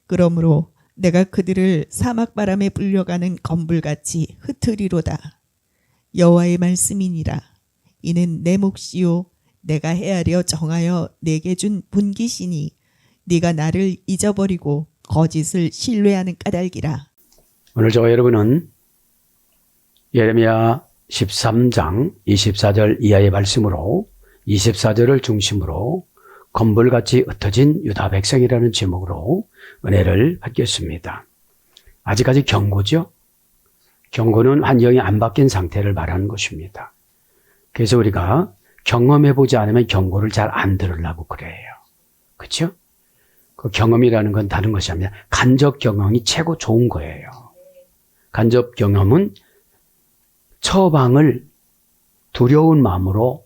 그러므로 내가 그들을 사막바람에 불려가는 검불같이 흩으리로다. 여호와의 말씀이니라. 이는 내 몫이요 내가 헤아려 정하여 내게 준 분깃이니 네가 나를 잊어버리고 거짓을 신뢰하는 까닭이라. 오늘 저와 여러분은 예레미야 13장 24절 이하의 말씀으로 24절을 중심으로 검불같이 흩어진 유다 백성이라는 제목으로 은혜를 받겠습니다. 아직까지 경고죠? 경고는 환경이 안 바뀐 상태를 말하는 것입니다. 그래서 우리가 경험해보지 않으면 경고를 잘 안 들으려고 그래요. 그렇죠? 그 경험이라는 건 다른 것이 아니라 간접 경험이 최고 좋은 거예요. 간접 경험은 처방을 두려운 마음으로,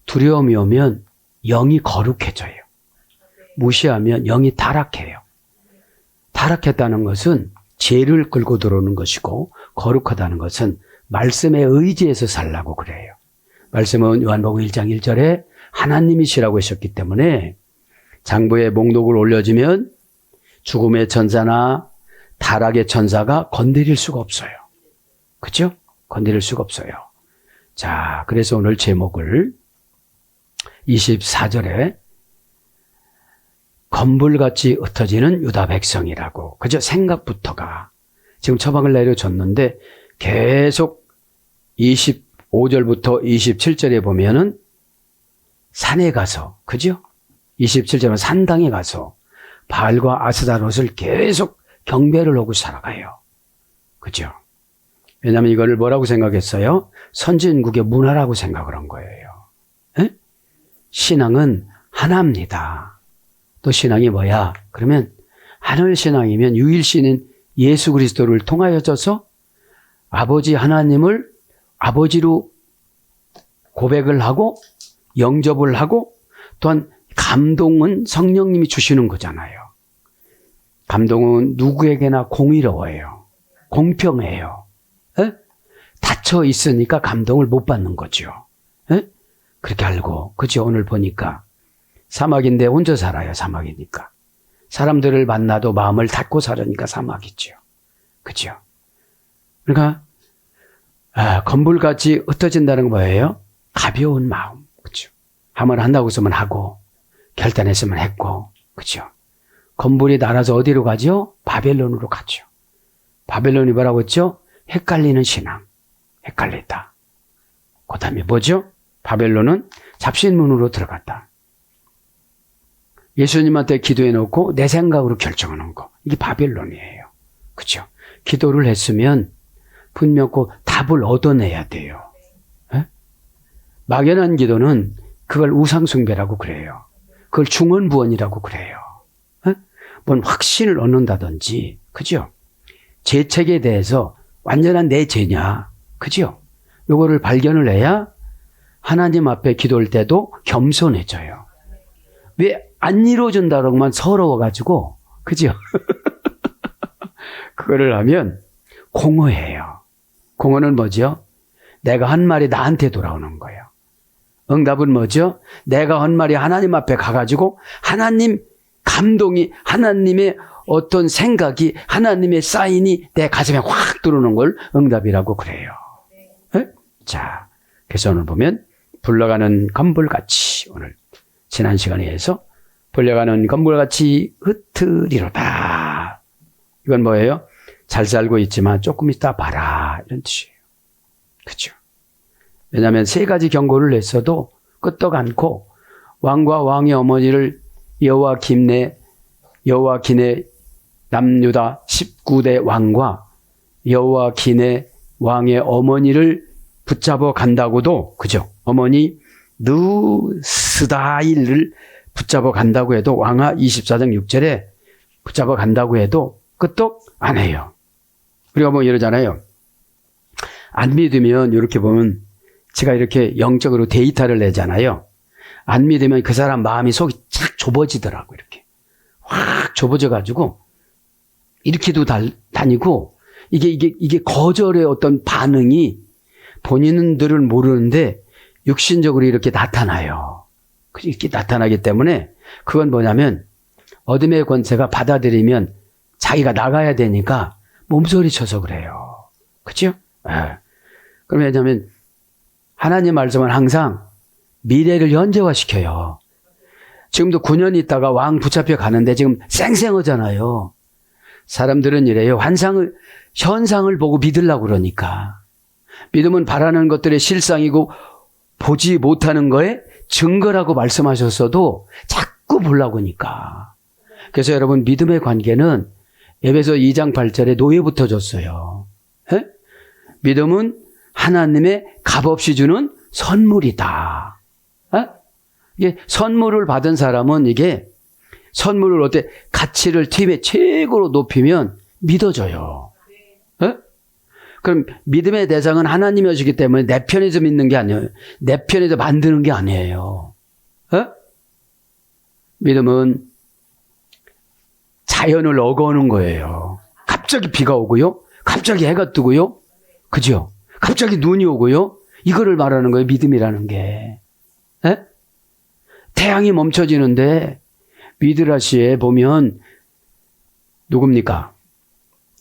두려움이 오면 영이 거룩해져요. 무시하면 영이 타락해요. 타락했다는 것은 죄를 끌고 들어오는 것이고, 거룩하다는 것은 말씀에 의지해서 살라고 그래요. 말씀은 요한복음 1장 1절에 하나님이시라고 하셨기 때문에 장부에 목록을 올려주면 죽음의 천사나 타락의 천사가 건드릴 수가 없어요. 그렇죠? 건드릴 수가 없어요. 자, 그래서 오늘 제목을 24절에 검불같이 흩어지는 유다 백성이라고. 그죠? 생각부터가 지금 처방을 내려줬는데 계속 25절부터 27절에 보면은 산에 가서, 그죠? 27절은 산당에 가서 바알과 아스다롯을 계속 경배를 하고 살아가요. 그죠? 왜냐하면 이거를 뭐라고 생각했어요? 선진국의 문화라고 생각을 한 거예요. 에? 신앙은 하나입니다. 또 신앙이 뭐야? 그러면 하늘 신앙이면 유일신인 예수 그리스도를 통하여져서 아버지 하나님을 아버지로 고백을 하고 영접을 하고 또한 감동은 성령님이 주시는 거잖아요. 감동은 누구에게나 공의로워요. 공평해요. 에? 닫혀 있으니까 감동을 못 받는 거죠. 에? 그렇게 알고, 그죠? 오늘 보니까 사막인데 혼자 살아요. 사막이니까. 사람들을 만나도 마음을 닫고 살으니까 사막이죠. 그죠? 그러니까 검불같이 흩어진다는 건 뭐예요? 가벼운 마음. 그죠? 하면 한다고 했으면 하고, 결단했으면 했고, 그죠? 검불이 날아서 어디로 가죠? 바벨론으로 가죠. 바벨론이 뭐라고 했죠? 헷갈리는 신앙. 헷갈리다. 그 다음에 뭐죠? 바벨론은 잡신문으로 들어갔다. 예수님한테 기도해 놓고 내 생각으로 결정하는 거. 이게 바벨론이에요. 그죠? 기도를 했으면 분명히 답을 얻어내야 돼요. 에? 막연한 기도는 그걸 우상숭배라고 그래요. 그걸 중언부언이라고 그래요. 에? 뭔 확신을 얻는다든지, 그죠? 제 책에 대해서 완전한 내 죄냐, 그죠? 요거를 발견을 해야 하나님 앞에 기도할 때도 겸손해져요. 왜 안 이루어진다고만 서러워가지고, 그죠? 그거를 하면 공허해요. 공허는 뭐죠? 내가 한 말이 나한테 돌아오는 거예요. 응답은 뭐죠? 내가 한 말이 하나님 앞에 가가지고 하나님 감동이, 하나님의 어떤 생각이, 하나님의 사인이 내 가슴에 확 들어오는 걸 응답이라고 그래요. 네? 자, 그래서 오늘 보면 불러가는 검불같이, 오늘 지난 시간에 해서 불려가는 검불같이 흩으리로다. 이건 뭐예요? 잘 살고 있지만 조금 있다 봐라, 이런 뜻이에요. 그렇죠? 왜냐하면 세 가지 경고를 했어도 끄떡 않고 왕과 왕의 어머니를 여호와긴의 남유다 19대 왕과 여호와긴의 왕의 어머니를 붙잡아 간다고도, 그죠? 어머니 느스다일을 붙잡아 간다고 해도, 왕하 24장 6절에 붙잡아 간다고 해도 끄떡 안 해요. 우리가 뭐 이러잖아요. 안 믿으면, 이렇게 보면 제가 이렇게 영적으로 데이터를 내잖아요. 안 믿으면 그 사람 마음이 속이 착 좁아지더라고. 이렇게 확 좁아져가지고 이렇게도 다니고, 이게 거절의 어떤 반응이 본인들은 모르는데 육신적으로 이렇게 나타나요. 이렇게 나타나기 때문에 그건 뭐냐면 어둠의 권세가 받아들이면 자기가 나가야 되니까 몸소리 쳐서 그래요. 그죠? 예. 그럼 왜냐하면 하나님 말씀은 항상 미래를 현재화시켜요. 지금도 9년 있다가 왕 붙잡혀 가는데 지금 쌩쌩하잖아요. 사람들은 이래요. 현상을 보고 믿으려고 그러니까. 믿음은 바라는 것들의 실상이고 보지 못하는 거에 증거라고 말씀하셨어도 자꾸 보려고 하니까. 그래서 여러분 믿음의 관계는 에베소 2장 8절에 노예부터 줬어요. 에? 믿음은 하나님의 값없이 주는 선물이다. 에? 이게 선물을 받은 사람은 이게 선물을 어때 가치를 팀의 최고로 높이면 믿어져요. 에? 그럼 믿음의 대상은 하나님이시기 때문에 내 편에서 믿는 게 아니에요. 내 편에서 만드는 게 아니에요. 에? 믿음은 자연을 어거는 거예요. 갑자기 비가 오고요. 갑자기 해가 뜨고요. 그죠? 갑자기 눈이 오고요. 이거를 말하는 거예요. 믿음이라는 게. 에? 태양이 멈춰지는데 미드라시에 보면 누굽니까?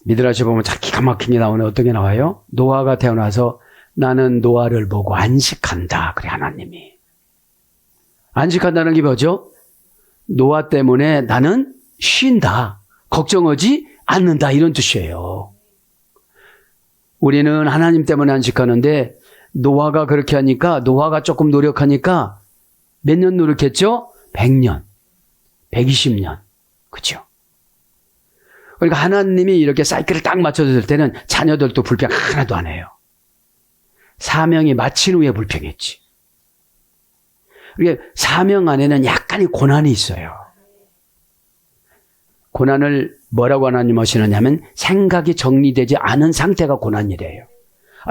미드라시에 보면 참 기가 막힌 게 나오네. 어떤 게 나와요? 노아가 태어나서 나는 노아를 보고 안식한다. 그래 하나님이. 안식한다는 게 뭐죠? 노아 때문에 나는 쉰다. 걱정하지 않는다. 이런 뜻이에요. 우리는 하나님 때문에 안식하는데 노아가 그렇게 하니까 노아가 조금 노력하니까 몇 년 노력했죠? 100년. 120년. 그렇죠? 그러니까 하나님이 이렇게 사이클을 딱 맞춰줬을 때는 자녀들도 불평 하나도 안 해요. 사명이 마친 후에 불평했지. 그러니까 사명 안에는 약간의 고난이 있어요. 고난을 뭐라고 하나님 하시느냐면 생각이 정리되지 않은 상태가 고난이래요.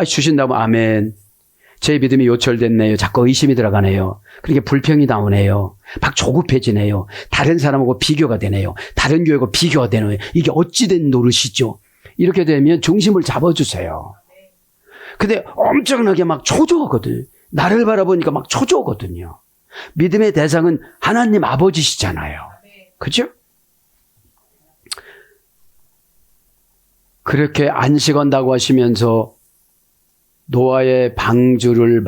주신다면 아멘. 제 믿음이 요철됐네요. 자꾸 의심이 들어가네요. 그렇게 불평이 나오네요. 막 조급해지네요. 다른 사람하고 비교가 되네요. 다른 교회하고 비교가 되네요. 이게 어찌된 노릇이죠. 이렇게 되면 중심을 잡아주세요. 근데 엄청나게 막 초조하거든요. 나를 바라보니까 막 초조하거든요. 믿음의 대상은 하나님 아버지시잖아요. 그죠? 그렇게 안식한다고 하시면서 노아의 방주를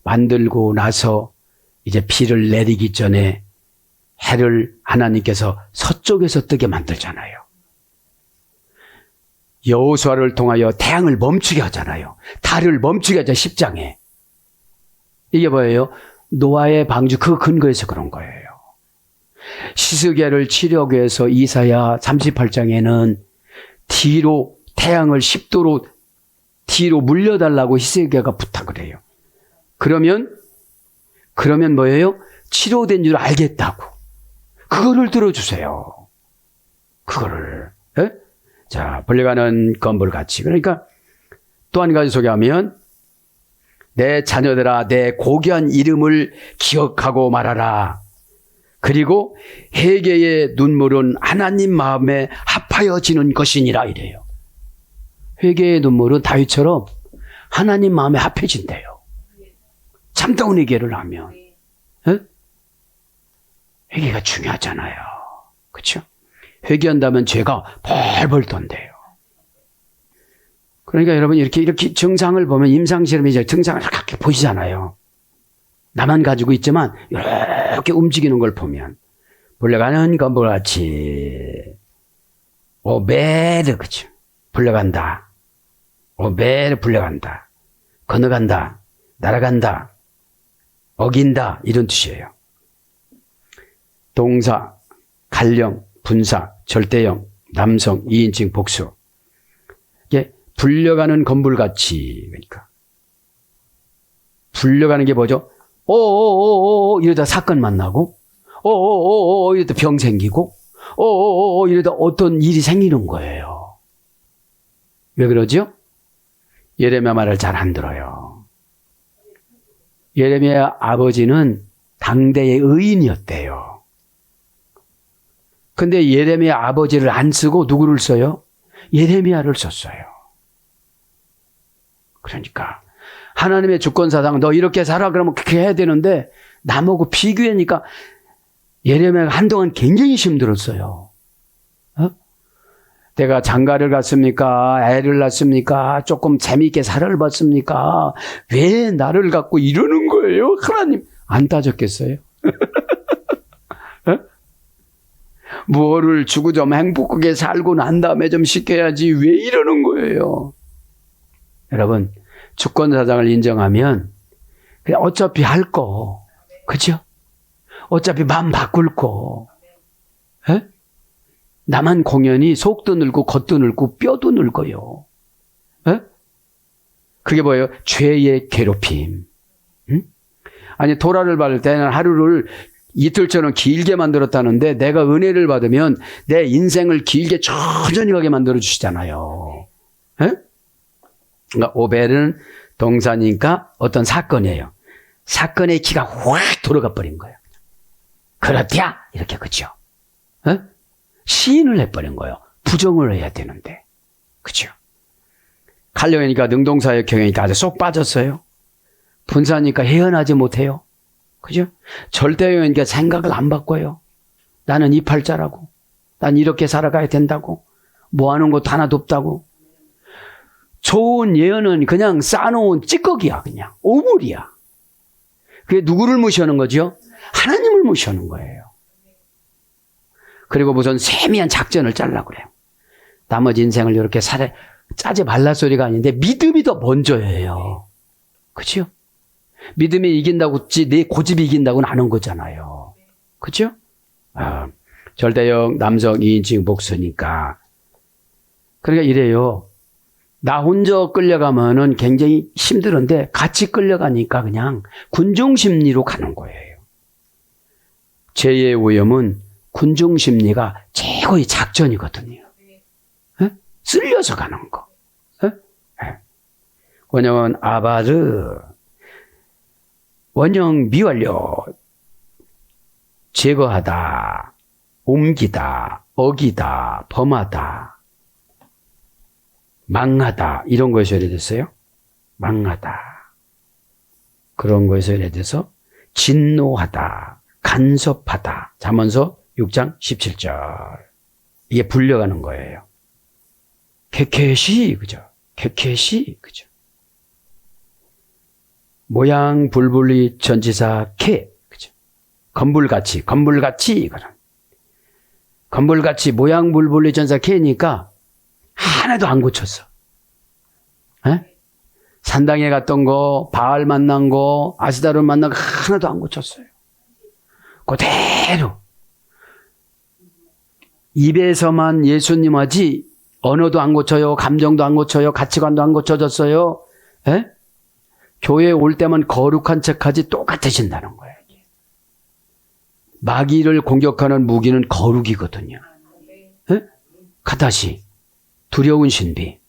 만들고 나서 이제 비를 내리기 전에 해를 하나님께서 서쪽에서 뜨게 만들잖아요. 여호수아를 통하여 태양을 멈추게 하잖아요. 달을 멈추게 하죠. 10장에. 이게 뭐예요? 노아의 방주 그 근거에서 그런 거예요. 시스게를 치려고 해서 이사야 38장에는 뒤로 태양을 10도로 뒤로 물려달라고 히스기야가 부탁을 해요. 그러면 뭐예요? 치료된 줄 알겠다고. 그거를 들어주세요. 그거를. 에? 자, 벌려가는 건불같이. 그러니까 또 한 가지 소개하면 내 자녀들아 내 고귀한 이름을 기억하고 말하라. 그리고 회개의 눈물은 하나님 마음에 합하여지는 것이니라 이래요. 회개의 눈물은 다윗처럼 하나님 마음에 합해진대요. 참다운 회개를 하면. 에? 회개가 중요하잖아요. 그렇죠? 회개한다면 죄가 벌벌 돈대요. 그러니까 여러분 이렇게 증상을 보면 임상실험이 이제 증상을 이렇게 보시잖아요. 나만 가지고 있지만 이렇게 움직이는 걸 보면 불려가는 건물같이 오베르 그렇죠? 불려간다. 오베르 불려간다. 건너간다. 날아간다. 어긴다. 이런 뜻이에요. 동사, 갈령, 분사, 절대형, 남성, 2인칭 복수. 이게 불려가는 건물같이 그러니까 불려가는 게 뭐죠? 오오오오 이러다 사건 만나고 오오오오 이러다 병 생기고 오오오 이러다 어떤 일이 생기는 거예요. 왜 그러죠? 예레미야 말을 잘 안 들어요. 예레미야 아버지는 당대의 의인이었대요. 근데 예레미야 아버지를 안 쓰고 누구를 써요? 예레미야를 썼어요. 그러니까 하나님의 주권사상 너 이렇게 살아 그러면 그렇게 해야 되는데 남하고 비교하니까 예레미야가 한동안 굉장히 힘들었어요. 내가 장가를 갔습니까? 애를 낳습니까? 조금 재미있게 살을 봤습니까? 왜 나를 갖고 이러는 거예요? 하나님 안 따졌겠어요? 뭐를 주고 좀 행복하게 살고 난 다음에 좀 시켜야지 왜 이러는 거예요? 여러분, 주권사장을 인정하면 그냥 어차피 할 거, 그죠? 어차피 마음 바꿀 거. 에? 나만 공연히 속도 늙고 겉도 늙고 뼈도 늙어요. 에? 그게 뭐예요? 죄의 괴롭힘. 응? 아니 도라를 받을 때는 하루를 이틀처럼 길게 만들었다는데 내가 은혜를 받으면 내 인생을 길게 천천히 가게 만들어 주시잖아요. 에? 그러니까 오벨은 동사니까 어떤 사건이에요. 사건의 키가 확 돌아가 버린 거예요. 그렇냐? 이렇게 그죠? 에? 시인을 해버린 거예요. 부정을 해야 되는데. 그죠? 칼령이니까 능동사역 경영이니까 아주 쏙 빠졌어요. 분사니까 헤어나지 못해요. 그죠? 절대형이니까 생각을 안 바꿔요. 나는 이 팔자라고. 난 이렇게 살아가야 된다고. 뭐 하는 것도 하나도 없다고. 좋은 예언은 그냥 쌓아놓은 찌꺼기야. 그냥 오물이야. 그게 누구를 무시하는 거죠? 하나님을 무시하는 거예요. 그리고 무슨 세미한 작전을 짜려고 그래요. 나머지 인생을 이렇게 짜지 말라 소리가 아닌데 믿음이 더 먼저예요. 그죠? 믿음이 이긴다고 했지 내 고집이 이긴다고는 안 한 거잖아요. 그죠? 절대형 남성 2인칭 복수니까. 그러니까 이래요. 나 혼자 끌려가면은 굉장히 힘들은데 같이 끌려가니까 그냥 군중심리로 가는 거예요. 죄의 오염은 군중심리가 최고의 작전이거든요. 에? 쓸려서 가는 거. 에? 원형은 아바르, 원형 미완료, 제거하다, 옮기다, 어기다, 범하다, 망하다 이런 거에서 예래됐어요. 망하다. 그런 거에서 예래돼서 진노하다, 간섭하다. 잠언서 6장 17절. 이게 불려가는 거예요. 케케시, 그죠? 케케시, 그죠? 모양 불불리 전치사 케, 그죠? 건불같이, 이거는. 건불같이 모양 불불리 전치사 케니까 하나도 안 고쳤어. 에? 산당에 갔던 거, 바알 만난 거, 아스다론 만난 거 하나도 안 고쳤어요. 그대로. 입에서만 예수님 하지 언어도 안 고쳐요. 감정도 안 고쳐요. 가치관도 안 고쳐졌어요. 에? 교회에 올 때만 거룩한 척하지 똑같아진다는 거예요. 마귀를 공격하는 무기는 거룩이거든요. 에? 가다시 두려운 신비.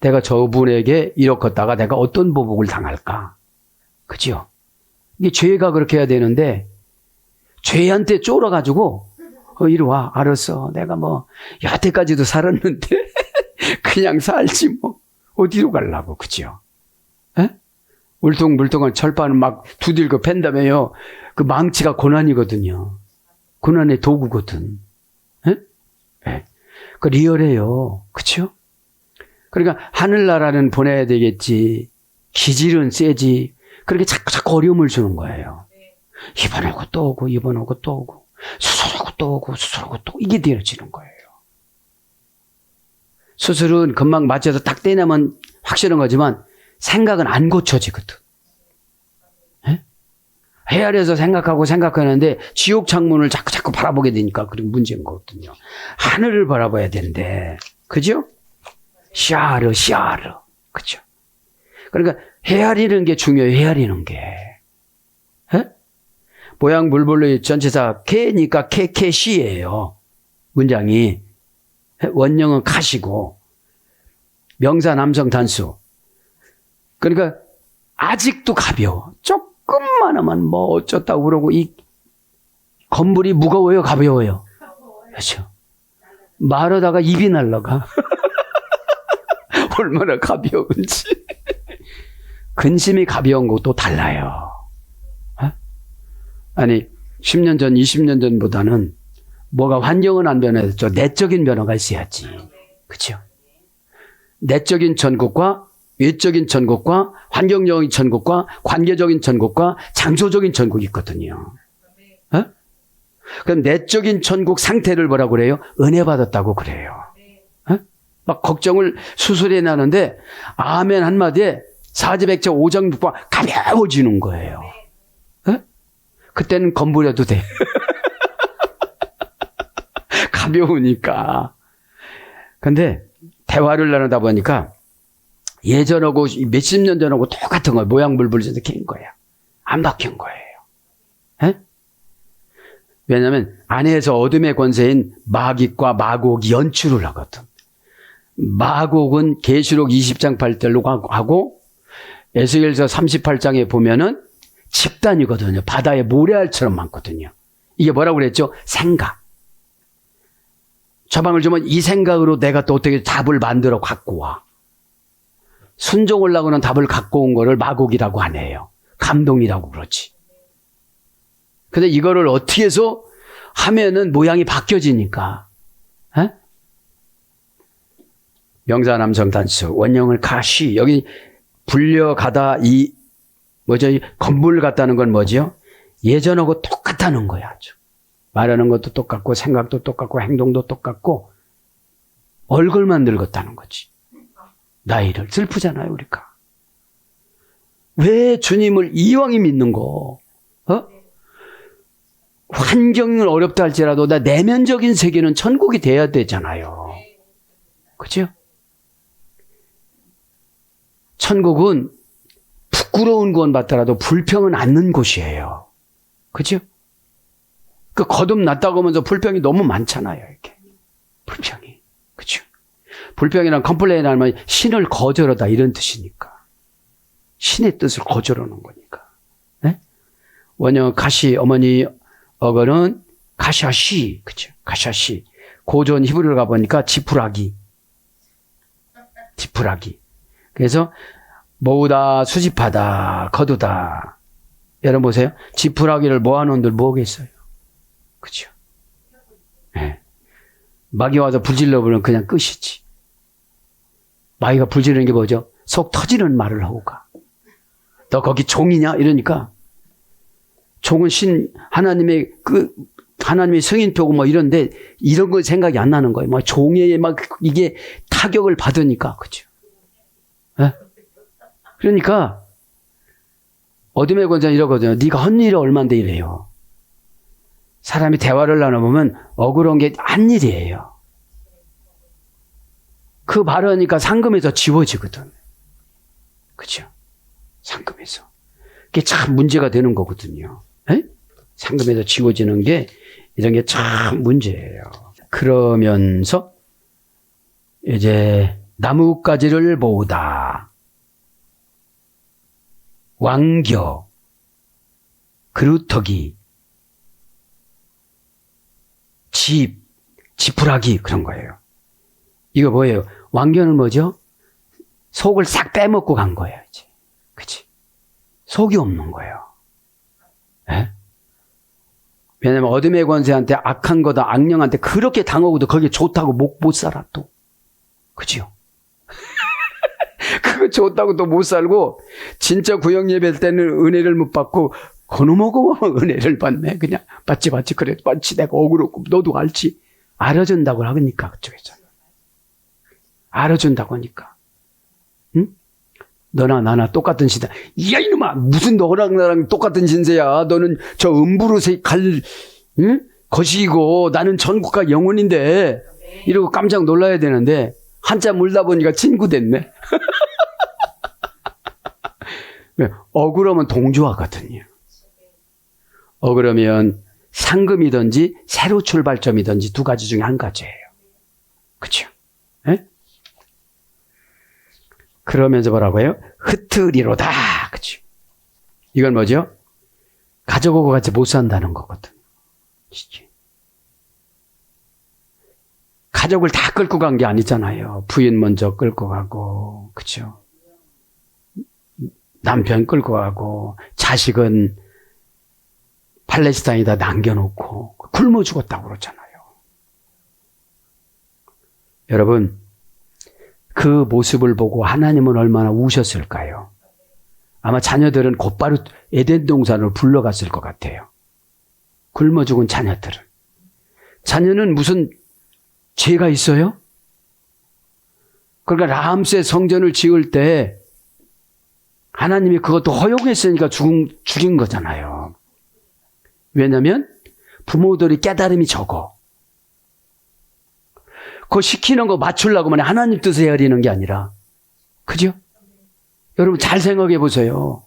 내가 저분에게 이렇겠다가 내가 어떤 보복을 당할까? 그죠? 이게 죄가 그렇게 해야 되는데 죄한테 쫄아가지고 이리 와. 알았어. 내가 뭐 여태까지도 살았는데 그냥 살지 뭐. 어디로 가려고. 그죠? 에? 울퉁불퉁한 철판을 막 두들겨 팬다며요. 그 망치가 고난이거든요. 고난의 도구거든. 에? 에. 그 리얼해요. 그쵸? 그러니까 하늘나라는 보내야 되겠지. 기질은 세지. 그렇게 자꾸 어려움을 주는 거예요. 이번 오고 또 오고 이번 오고 또 오고 수술하고 또 오고 수술하고 또 이게 되어지는 거예요. 수술은 금방 맞춰서 딱 떼내면 확실한 거지만 생각은 안 고쳐지거든. 에? 헤아려서 생각하는데 지옥 창문을 자꾸 바라보게 되니까 그게 문제인 거거든요. 하늘을 바라봐야 되는데, 그죠? 시아르. 그죠? 그러니까 헤아리는 게 중요해요. 헤아리는 게. 에? 모양 불불리 전치사 케니까 케시예요. 문장이. 원형은 카시고 명사 남성 단수. 그러니까 아직도 가벼워. 조금만 하면 뭐 어쩌다고 그러고 이 건물이 무거워요, 가벼워요? 그렇죠. 말하다가 입이 날라가. 얼마나 가벼운지. 근심이 가벼운 것도 달라요. 어? 아니 10년 전, 20년 전보다는 뭐가 환경은 안 변했죠. 내적인 변화가 있어야지. 그렇죠? 내적인 천국과 외적인 천국과 환경적인 천국과 관계적인 천국과 장소적인 천국이 있거든요. 어? 그럼 내적인 천국 상태를 뭐라고 그래요? 은혜 받았다고 그래요. 어? 막 걱정을 수술해 나는데 아멘 한마디에 사지백체 오장육부가 가벼워지는 거예요. 어? 그때는 건부려도 돼. 가벼우니까. 근데 대화를 나누다 보니까 예전하고 몇십 년 전하고 똑같은 거예요. 모양 불불 킨 거예요. 안 바뀐 거예요. 에? 왜냐하면 안에서 어둠의 권세인 마귀과 마곡이 연출을 하거든. 마곡은 계시록 20장 8절로 하고 에스겔서 38장에 보면은 집단이거든요. 바다에 모래알처럼 많거든요. 이게 뭐라고 그랬죠? 생각. 처방을 주면 이 생각으로 내가 또 어떻게 답을 만들어 갖고 와. 순종을 하고는 답을 갖고 온 거를 마곡이라고 하네요. 감동이라고 그러지. 근데 이거를 어떻게 해서 하면은 모양이 바뀌어지니까. 에? 명사남성단수 원형을 가시 여기 불려가다 이 건물 같다는 건 뭐지요? 예전하고 똑같다는 거야. 아주. 말하는 것도 똑같고 생각도 똑같고 행동도 똑같고 얼굴만 늙었다는 거지. 나이를 슬프잖아요, 우리가. 왜 주님을 이왕이 믿는 거? 어? 환경은 어렵다 할지라도 나 내면적인 세계는 천국이 돼야 되잖아요. 그죠? 천국은 부끄러운 건 받더라도 불평은 않는 곳이에요. 그죠? 그 거듭났다고 하면서 불평이 너무 많잖아요, 이렇게. 불평이. 그죠? 불평이란 컴플레인 하면 신을 거절하다 이런 뜻이니까. 신의 뜻을 거절하는 거니까. 네? 원형 가시 어머니 어거는 가샤시. 그죠? 가샤시. 고전 히브리로 가보니까 지푸라기. 지푸라기. 그래서 모으다, 수집하다, 거두다. 여러분 보세요. 지푸라기를 모아놓은들 뭐겠어요? 그죠? 네. 마귀 와서 불질러보면 그냥 끝이지. 마귀가 불지르는 게 뭐죠? 속 터지는 말을 하고 가. 너 거기 종이냐? 이러니까. 종은 하나님의 하나님의 승인표고 뭐 이런데 이런 거 생각이 안 나는 거예요. 막 종에 막 이게 타격을 받으니까. 그죠? 네? 그러니까 어둠의 권세는 이러거든요. 네가 한 일이 얼만데 이래요. 사람이 대화를 나눠보면 억울한 게 한 일이에요. 그 말하니까 상금에서 지워지거든. 그죠? 상금에서. 그게 참 문제가 되는 거거든요. 에? 상금에서 지워지는 게 이런 게 참 문제예요. 그러면서 이제 나뭇가지를 모으다. 왕겨. 그루터기. 지푸라기 그런 거예요. 이거 뭐예요? 왕견은 뭐죠? 속을 싹 빼먹고 간 거예요. 이제. 그치? 속이 없는 거예요. 네? 왜냐면 어둠의 권세한테 악한 거다, 악령한테 그렇게 당하고도 거기에 좋다고 못 살아 또. 그치요? 그거 좋다고 또 못 살고 진짜 구역 예배 때는 은혜를 못 받고 그놈하고 은혜를 받네. 그냥 받지 그래. 받지 내가 억울하고 너도 알지. 알아준다고 하니까 그쪽에서. 알아준다고 하니까. 응? 너나 나나 똑같은 신세. 야 이놈아 무슨 너랑 나랑 똑같은 신세야. 너는 저 음부로 응? 것이고 나는 전국과 영혼인데 이러고 깜짝 놀라야 되는데 한참 물다 보니까 친구 됐네. 억울하면 동조하거든요. 억울하면 상금이든지 새로 출발점이든지 두 가지 중에 한 가지예요. 그렇죠? 네? 그러면서 뭐라고 해요? 흩으리로다. 그렇죠? 이건 뭐죠? 가져오고 같이 못 산다는 거거든. 가족을 다 끌고 간 게 아니잖아요. 부인 먼저 끌고 가고, 그렇죠? 남편 끌고 가고, 자식은 팔레스타인에다 남겨놓고 굶어 죽었다고 그러잖아요. 여러분, 그 모습을 보고 하나님은 얼마나 우셨을까요? 아마 자녀들은 곧바로 에덴 동산으로 불러갔을 것 같아요. 굶어 죽은 자녀들은. 자녀는 무슨 죄가 있어요? 그러니까 라암세 성전을 지을 때 하나님이 그것도 허용했으니까 죽인 거잖아요. 왜냐하면 부모들이 깨달음이 적어. 그거 시키는 거 맞추려고만 하나님 뜻을 헤아리는 게 아니라. 그죠? 여러분 잘 생각해 보세요.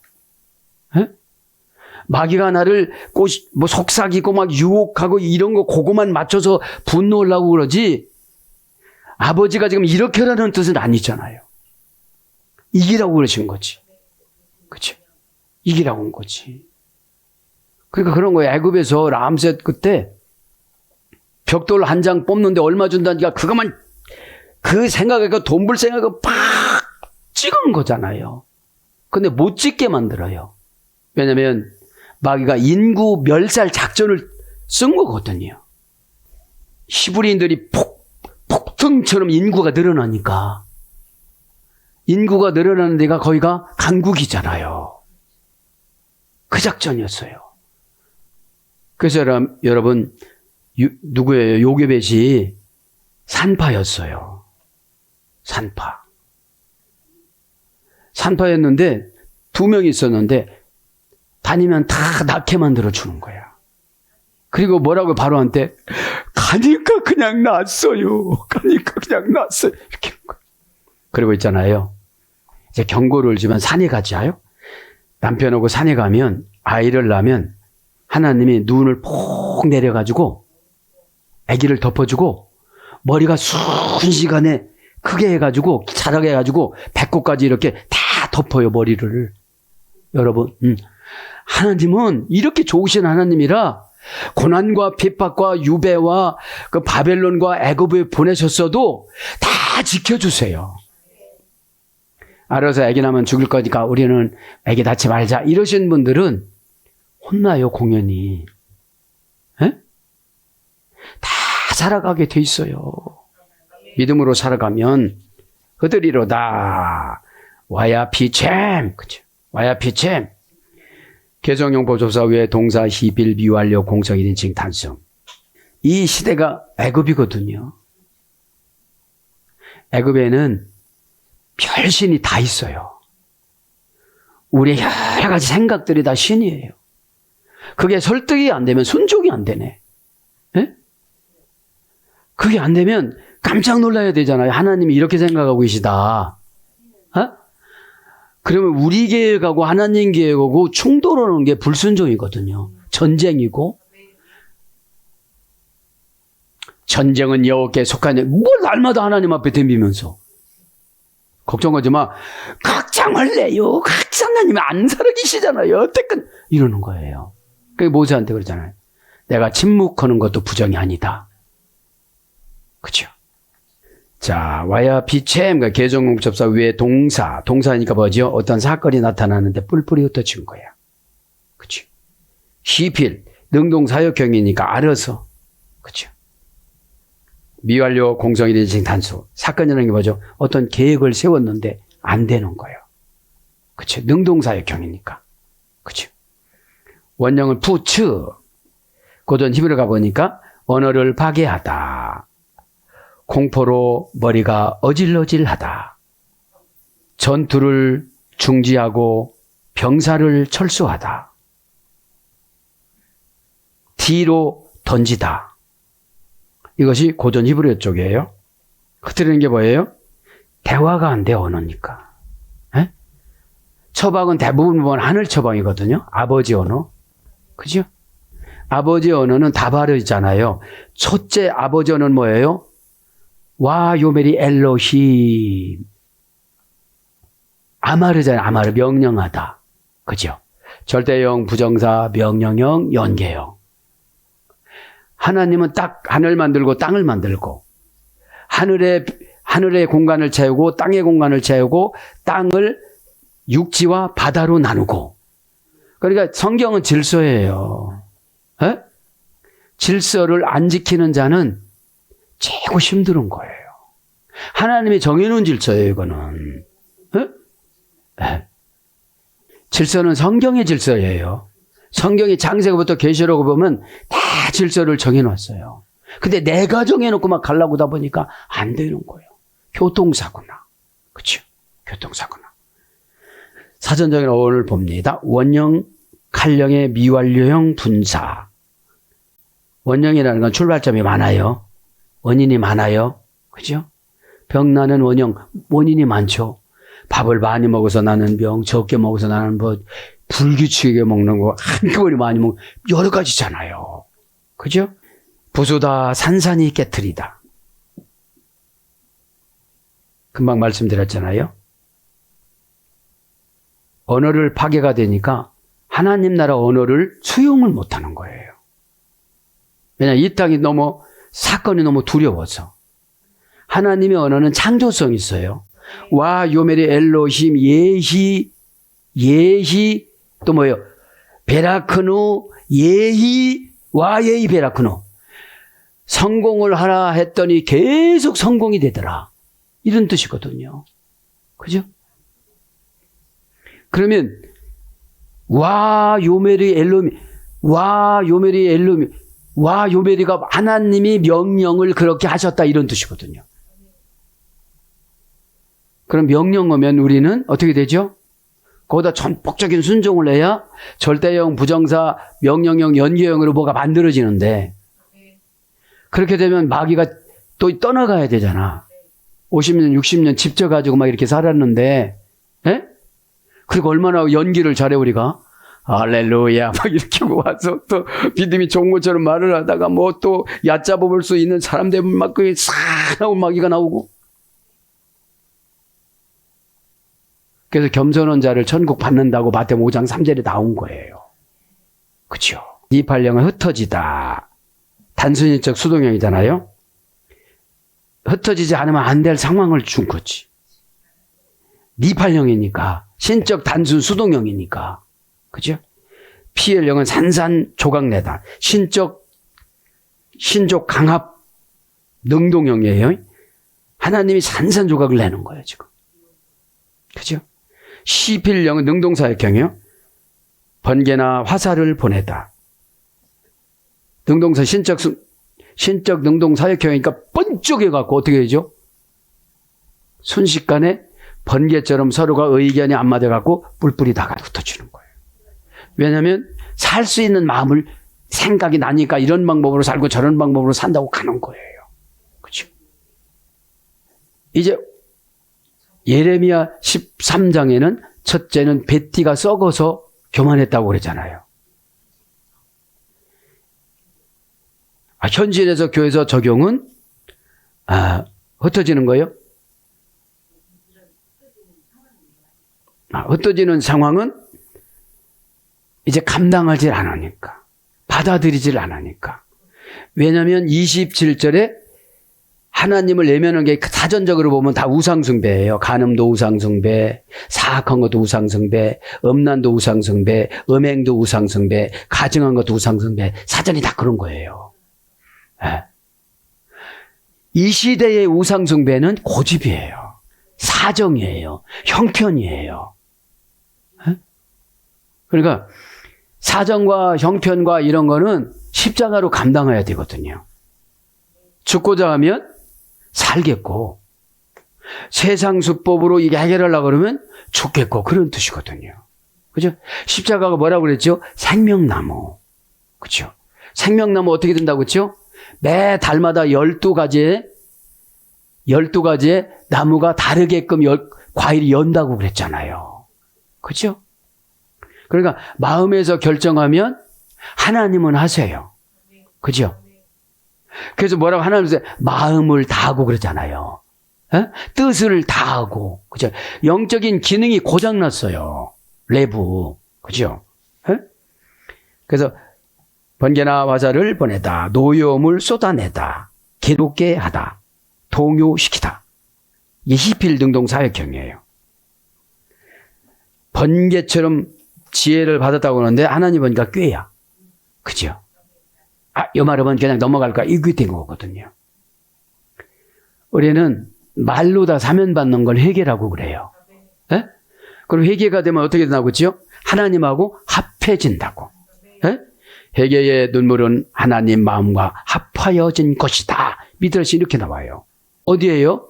에? 마귀가 나를 뭐 속삭이고 막 유혹하고 이런 거 그거만 맞춰서 분노하려고 그러지 아버지가 지금 이렇게 하라는 뜻은 아니잖아요. 이기라고 그러신 거지. 그치? 이기라고 한 거지. 그러니까 그런 거예요. 애굽에서 라암셋 그때 벽돌 한 장 뽑는데 얼마 준다니까 그것만 그 생각에 돈 벌 생각에 팍 찍은 거잖아요. 근데 못 찍게 만들어요. 왜냐면 마귀가 인구 멸살 작전을 쓴 거거든요. 히브리인들이 폭등처럼 인구가 늘어나니까 인구가 늘어나는 데가 거기가 강국이잖아요. 그 작전이었어요. 그래서 여러분 누구예요? 요게벳이 산파였어요. 산파였는데 2명이 있었는데 다니면 다 낳게 만들어 주는 거야. 그리고 뭐라고 바로한테 가니까 그냥 낳았어요. 가니까 그냥 낳았어요. 이렇게 하는 거야. 그리고 있잖아요. 이제 경고를 주면 산에 가자요. 남편하고 산에 가면 아이를 낳으면 하나님이 눈을 폭 내려가지고 아기를 덮어주고 머리가 순식간에 크게 해가지고 자라게 해가지고 배꼽까지 이렇게 다 덮어요 머리를. 여러분 하나님은 이렇게 좋으신 하나님이라 고난과 핍박과 유배와 그 바벨론과 애굽에 보내셨어도 다 지켜주세요. 알아서 아기 낳으면 죽을 거니까 우리는 아기 낳지 말자 이러신 분들은 혼나요 공연히. 에? 다 살아가게 돼 있어요. 믿음으로 살아가면 그들이로다 와야 피챔. 그죠? 와야 피챔. 개성용 보조사 외 동사 히빌 미완료 공성 1인칭 단성. 이 시대가 애굽이거든요. 애굽에는 별신이 다 있어요. 우리의 여러 가지 생각들이 다 신이에요. 그게 설득이 안 되면 순종이 안 되네. 에? 그게 안 되면 깜짝 놀라야 되잖아요. 하나님이 이렇게 생각하고 계시다. 어? 그러면 우리 계획하고 하나님 계획하고 충돌하는 게 불순종이거든요. 전쟁이고. 전쟁은 여호와께 속하냐. 뭘 날마다 하나님 앞에 덤비면서. 걱정하지 마. 걱정을 내요. 각자 하나님이 안 살아계시잖아요. 어쨌든 이러는 거예요. 그게 모세한테 그러잖아요. 내가 침묵하는 것도 부정이 아니다. 그렇죠? 자, 와야 비챔, 그러니까 개정공 접사 위에 동사니까 뭐죠? 어떤 사건이 나타나는데 뿔뿔이 흩어진 거야. 그렇죠? 히필, 능동사역형이니까 알아서. 그렇죠? 미완료 공성 1인칭 단수. 사건이라는 게 뭐죠? 어떤 계획을 세웠는데 안 되는 거예요. 그렇죠? 능동사역형이니까. 그렇죠? 원형은 푸츠. 고전 히브리 가보니까 언어를 파괴하다. 공포로 머리가 어질어질하다. 전투를 중지하고 병사를 철수하다. 뒤로 던지다. 이것이 고전 히브리 쪽이에요. 흐트리는 게 뭐예요? 대화가 안 돼, 언어니까. 에? 처방은 대부분 보면 하늘 처방이거든요. 아버지 언어. 그죠? 아버지 언어는 다 바르잖아요. 첫째 아버지 언어는 뭐예요? 와 요메리 엘로힘. 아마르잖아요. 아마르 명령하다. 그죠? 절대형, 부정사, 명령형, 연계형. 하나님은 딱 하늘 만들고 땅을 만들고 하늘의 공간을 채우고 땅의 공간을 채우고 땅을 육지와 바다로 나누고. 그러니까 성경은 질서예요. 에? 질서를 안 지키는 자는 최고 힘든 거예요. 하나님이 정해놓은 질서예요, 이거는. 네. 질서는 성경의 질서예요. 성경이 창세기부터 계시록을 보면 다 질서를 정해놨어요. 근데 내가 정해놓고 막 가려고 하다 보니까 안 되는 거예요. 교통사고나. 그렇죠? 교통사고나. 사전적인 어원을 봅니다. 원형, 칼형의 미완료형 분사. 원형이라는 건 출발점이 많아요. 원인이 많아요. 그죠? 병나는 원인이 많죠. 밥을 많이 먹어서 나는 병, 적게 먹어서 나는 뭐, 불규칙하게 먹는 거, 한꺼번에 많이 먹는 여러 가지잖아요. 그죠? 부수다, 산산이 깨트리다. 금방 말씀드렸잖아요. 언어를 파괴가 되니까 하나님 나라 언어를 수용을 못하는 거예요. 왜냐하면 이 땅이 사건이 너무 두려워서. 하나님의 언어는 창조성이 있어요. 와, 요메리, 엘로힘, 예히, 또 뭐예요? 베라크누, 예히, 와, 예히, 베라크누. 성공을 하라 했더니 계속 성공이 되더라. 이런 뜻이거든요. 그죠? 그러면, 와, 요메리, 엘로힘, 와, 요메리, 엘로힘, 와, 요메리가 하나님이 명령을 그렇게 하셨다. 이런 뜻이거든요. 그럼 명령 오면 우리는 어떻게 되죠? 거기다 전폭적인 순종을 해야 절대형, 부정사, 명령형, 연계형으로 뭐가 만들어지는데 그렇게 되면 마귀가 또 떠나가야 되잖아. 50년, 60년 집져가지고 막 이렇게 살았는데 예? 그리고 얼마나 연기를 잘해 우리가. 할렐루야 막 이렇게 와서 또 믿음이 좋은 것처럼 말을 하다가 뭐 또 얕잡아 볼 수 있는 사람들 막 그게 싹 나오고 마귀가 나오고. 그래서 겸손한 자를 천국 받는다고 마태복음 5장 3절에 나온 거예요. 그렇죠? 니팔령은 흩어지다. 단순히적 수동형이잖아요. 흩어지지 않으면 안 될 상황을 준 거지. 니팔령이니까 신적 단순 수동형이니까. 그죠? 피엘령은 산산조각내다. 신적 강압 능동형이에요. 하나님이 산산조각을 내는 거예요, 지금. 그죠? 시필령은 능동사역형이에요. 번개나 화살을 보내다. 능동사 신적 능동사역형이니까 번쩍해갖고 어떻게 되죠? 순식간에 번개처럼 서로가 의견이 안 맞아갖고 뿔뿔이 다 흩어지는 거예요. 왜냐하면 살 수 있는 마음을 생각이 나니까 이런 방법으로 살고 저런 방법으로 산다고 가는 거예요. 그렇죠? 이제 예레미야 13장에는 첫째는 베티가 썩어서 교만했다고 그랬잖아요. 현실에서 교회에서 적용은 흩어지는 거예요. 흩어지는 상황은 이제 감당하지 않으니까, 받아들이질 않으니까. 왜냐하면 27절에 하나님을 내면한 게 사전적으로 보면 다 우상숭배예요. 간음도 우상숭배, 사악한 것도 우상숭배, 음란도 우상숭배, 음행도 우상숭배, 가증한 것도 우상숭배. 사전이 다 그런 거예요. 네. 이 시대의 우상숭배는 고집이에요. 사정이에요. 형편이에요. 네? 그러니까 사정과 형편과 이런 거는 십자가로 감당해야 되거든요. 죽고자 하면 살겠고, 세상 수법으로 이게 해결하려고 그러면 죽겠고, 그런 뜻이거든요. 그죠? 십자가가 뭐라고 그랬죠? 생명나무. 그죠? 생명나무 어떻게 된다고 그랬죠? 매 달마다 12가지의 나무가 다르게끔 과일이 연다고 그랬잖아요. 그죠? 그러니까 마음에서 결정하면 하나님은 하세요. 그죠? 그래서 뭐라고 하나님께서 마음을 다하고 그러잖아요. 에? 뜻을 다하고. 그죠? 영적인 기능이 고장났어요. 내부. 그죠? 에? 그래서 번개나 화살을 보내다. 노여움을 쏟아내다. 괴롭게 하다. 동요시키다. 이게 히필 능동 사역형이에요. 번개처럼 지혜를 받았다고 하는데 하나님 보니까 꾀야. 그죠? 이 말하면 그냥 넘어갈까? 이게 된 거거든요. 우리는 말로 다 사면받는 걸 회개라고 그래요. 예? 그럼 회개가 되면 어떻게 되나고 그죠? 하나님하고 합해진다고. 예? 회개의 눈물은 하나님 마음과 합하여진 것이다. 미드라시 이렇게 나와요. 어디에요?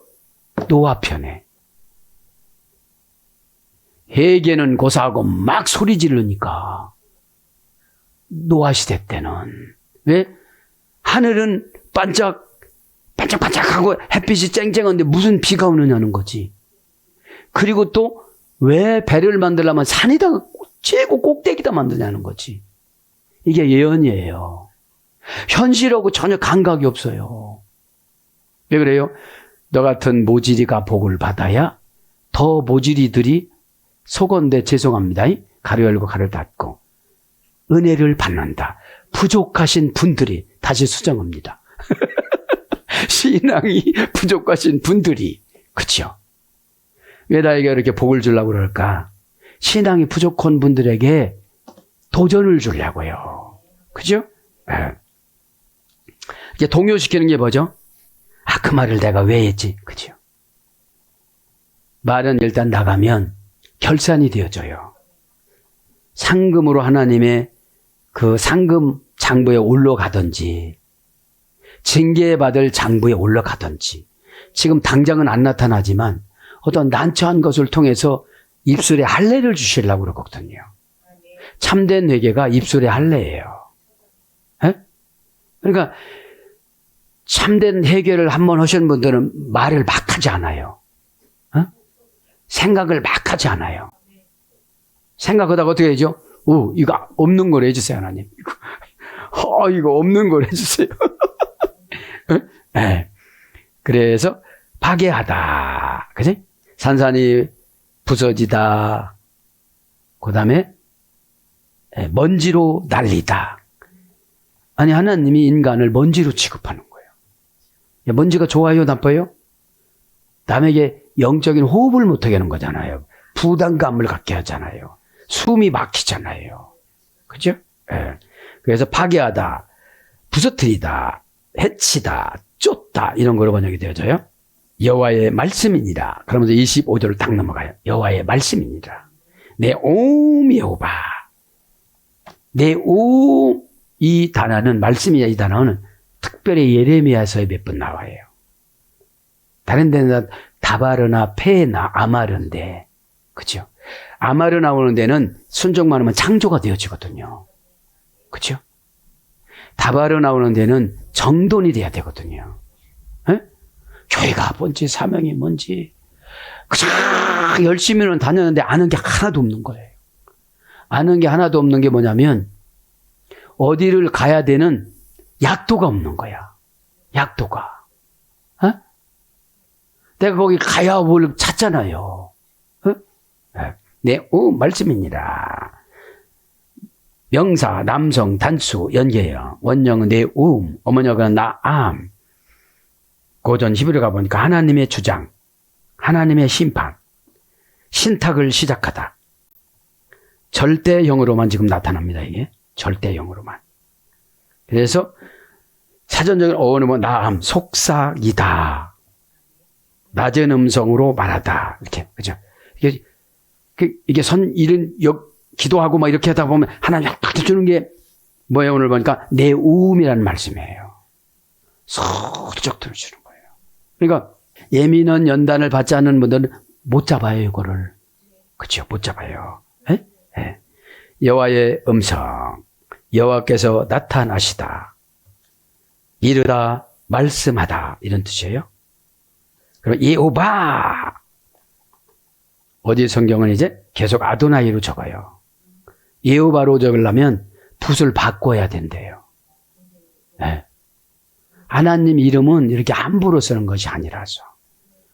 노아편에. 회개는 고사하고 막 소리 지르니까 노아 시대 때는 왜? 하늘은 반짝반짝하고 햇빛이 쨍쨍한데 무슨 비가 오느냐는 거지. 그리고 또 왜 배를 만들려면 산에다 최고 꼭대기다 만드냐는 거지. 이게 예언이에요. 현실하고 전혀 감각이 없어요. 왜 그래요? 너 같은 모지리가 복을 받아야 더 모지리들이 속언데 죄송합니다. 가로 열고 가로 닫고 은혜를 받는다. 부족하신 분들이 다시 수정합니다. 신앙이 부족하신 분들이 그렇죠? 왜 나에게 이렇게 복을 주려고 그럴까? 신앙이 부족한 분들에게 도전을 주려고요. 그죠? 네. 이게 동요시키는 게 뭐죠? 아, 그 말을 내가 왜 했지? 그죠? 말은 일단 나가면 결산이 되어져요. 상금으로 하나님의 그 상금 장부에 올라가든지 징계받을 장부에 올라가든지 지금 당장은 안 나타나지만 어떤 난처한 것을 통해서 입술에 할례를 주시려고 그러거든요. 참된 회개가 입술에 할례예요. 에? 그러니까 참된 회개를 한번 하신 분들은 말을 막 하지 않아요. 어? 생각을 막 하지 않아요. 생각하다가 어떻게 하죠? 이거 없는 걸 해주세요, 하나님. 이거 없는 걸 해주세요. 네. 그래서 파괴하다. 그지? 산산이 부서지다. 그 다음에 먼지로 날리다. 아니, 하나님이 인간을 먼지로 취급하는 거예요. 먼지가 좋아요, 나빠요? 남에게 영적인 호흡을 못하게 하는 거잖아요. 부담감을 갖게 하잖아요. 숨이 막히잖아요. 그죠? 예. 그래서 파괴하다, 부서뜨리다, 해치다, 쫓다 이런 거로 번역이 되어져요. 여호와의 말씀이니라. 그러면서 25절을 딱 넘어가요. 여호와의 말씀이니라. 내 옴 여호와. 내 옴 이 단어는 말씀이야. 이 단어는 특별히 예레미야서에 몇 번 나와요. 다른 데는 다바르나 페나 아마르인데 그죠? 아마르 나오는 데는 순종만 하면 창조가 되어지거든요. 그죠? 다바르 나오는 데는 정돈이 돼야 되거든요. 에? 교회가 뭔지 사명이 뭔지 그냥 열심히는 다녔는데 아는 게 하나도 없는 거예요. 아는 게 하나도 없는 게 뭐냐면 어디를 가야 되는 약도가 없는 거야. 약도가. 어? 내가 거기 가야 뭘 찾잖아요. 어? 네, 말씀이니라. 명사, 남성, 단수, 연계예요. 원형은 내 어머니가 나암. 고전 히브리 가보니까 하나님의 주장, 하나님의 심판, 신탁을 시작하다. 절대형으로만 지금 나타납니다, 이게. 절대형으로만. 그래서 사전적인 어원은 뭐 나암, 속삭이다. 낮은 음성으로 말하다. 이렇게, 그죠? 이게 이런 기도하고 막 이렇게 하다 보면 하나님 딱 주는 게 뭐예요? 오늘 보니까 내음이라는 말씀이에요. 슬쩍 들어주는 거예요. 그러니까 예민한 연단을 받지 않는 분들은 못 잡아요, 이거를. 그렇죠? 못 잡아요. 에? 에. 여호와의 음성, 여호와께서 나타나시다, 이르다, 말씀하다 이런 뜻이에요. 그리고 예호바 어디 성경은 이제 계속 아도나이로 적어요. 예호바로 적으려면 붓을 바꿔야 된대요. 네. 하나님 이름은 이렇게 함부로 쓰는 것이 아니라서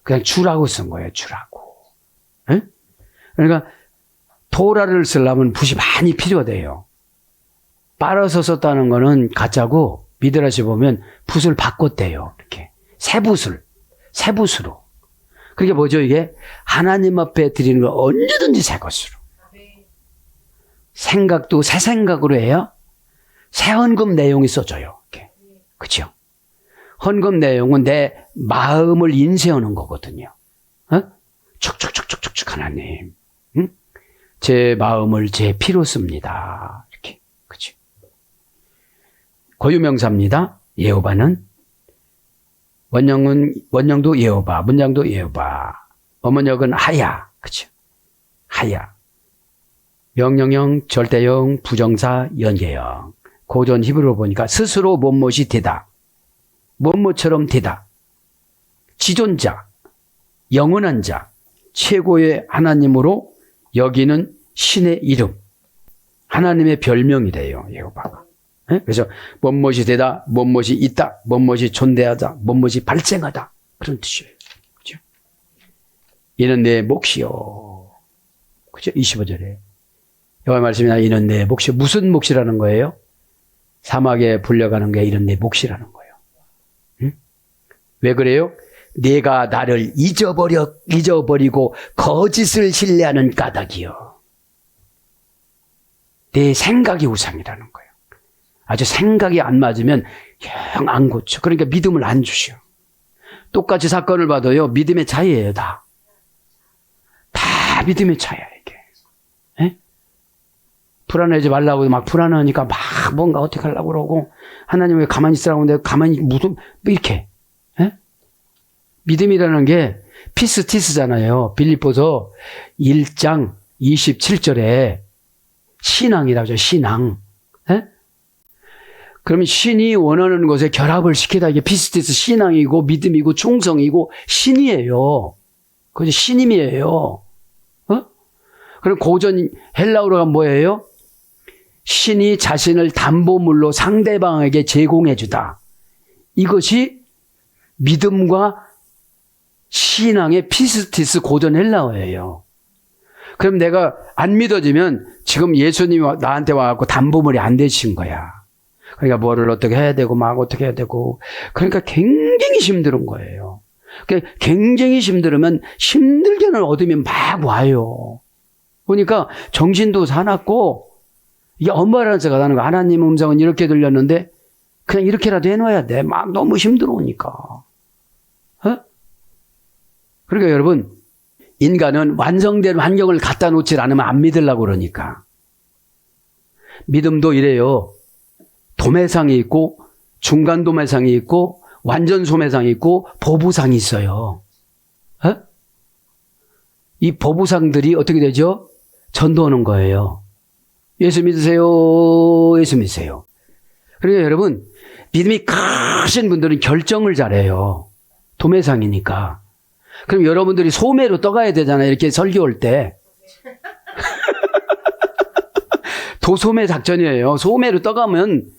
그냥 주라고 쓴 거예요. 주라고. 네? 그러니까 토라를 쓰려면 붓이 많이 필요해요. 빨아서 썼다는 거는 가짜고 미드라시 보면 붓을 바꿨대요. 이렇게 새 붓으로. 그게 뭐죠, 이게? 하나님 앞에 드리는 걸 언제든지 새 것으로. 생각도 새 생각으로 해요. 새 헌금 내용이 써져요. 이렇게. 그죠? 헌금 내용은 내 마음을 인쇄하는 거거든요. 축축축축축축 하나님, 제 마음을 제 피로 씁니다. 이렇게, 그치? 고유명사입니다. 여호와는 원형도 여호와, 문장도 여호와, 어문역은 하야, 그치? 하야. 명령형, 절대형, 부정사, 연계형. 고전 히브리로 보니까 스스로 못못이 되다. 못못처럼 되다. 지존자, 영원한 자, 최고의 하나님으로 여기는 신의 이름. 하나님의 별명이래요, 여호와가. 그래서 못못이 되다, 못못이 있다, 못못이 존재하다, 못못이 발생하다. 그런 뜻이에요. 그죠? 이는 내 몫이요. 그죠? 25절에. 여호와 말씀이나 이는 내 몫이 무슨 몫이라는 거예요? 사막에 불려가는 게 이런 내 몫이라는 거예요. 왜 그래요? 내가 나를 잊어버리고 거짓을 신뢰하는 까닭이요. 내 생각이 우상이라는 거예요. 아주 생각이 안 맞으면 영 안 고쳐. 그러니까 믿음을 안 주셔. 똑같이 사건을 봐도요, 믿음의 차이예요, 다. 다 믿음의 차이야, 이게. 에? 불안해하지 말라고 막 불안하니까 막 뭔가 어떻게 하려고 그러고, 하나님 왜 가만히 있으라고 하는데 가만히 무슨, 이렇게. 에? 믿음이라는 게 피스티스잖아요. 빌립보서 1장 27절에 신앙이라고 하죠, 신앙. 에? 그러면 신이 원하는 것에 결합을 시키다. 이게 피스티스 신앙이고 믿음이고 충성이고 신이에요. 그죠? 신임이에요. 그럼 고전 헬라어로가 뭐예요? 신이 자신을 담보물로 상대방에게 제공해 주다. 이것이 믿음과 신앙의 피스티스 고전 헬라어예요. 그럼 내가 안 믿어지면 지금 예수님이 나한테 와갖고 담보물이 안 되신 거야. 그러니까 뭐를 어떻게 해야 되고 막 어떻게 해야 되고, 그러니까 굉장히 힘든 거예요. 그러니까 굉장히 힘들으면 힘들게는 얻으면 막 와요. 그러니까 정신도 사납고, 이게 엄마라는 자가 나는 거, 하나님 음성은 이렇게 들렸는데 그냥 이렇게라도 해놔야 돼. 막 너무 힘들으니까. 그러니까 여러분, 인간은 완성된 환경을 갖다 놓지 않으면 안 믿으려고 그러니까. 믿음도 이래요. 도매상이 있고 중간 도매상이 있고 완전 소매상이 있고 보부상이 있어요. 이 보부상들이 어떻게 되죠? 전도하는 거예요. 예수 믿으세요. 예수 믿으세요. 그러니까 여러분, 믿음이 크신 분들은 결정을 잘해요. 도매상이니까. 그럼 여러분들이 소매로 떠가야 되잖아요. 이렇게 설교할 때. 도소매 작전이에요. 소매로 떠가면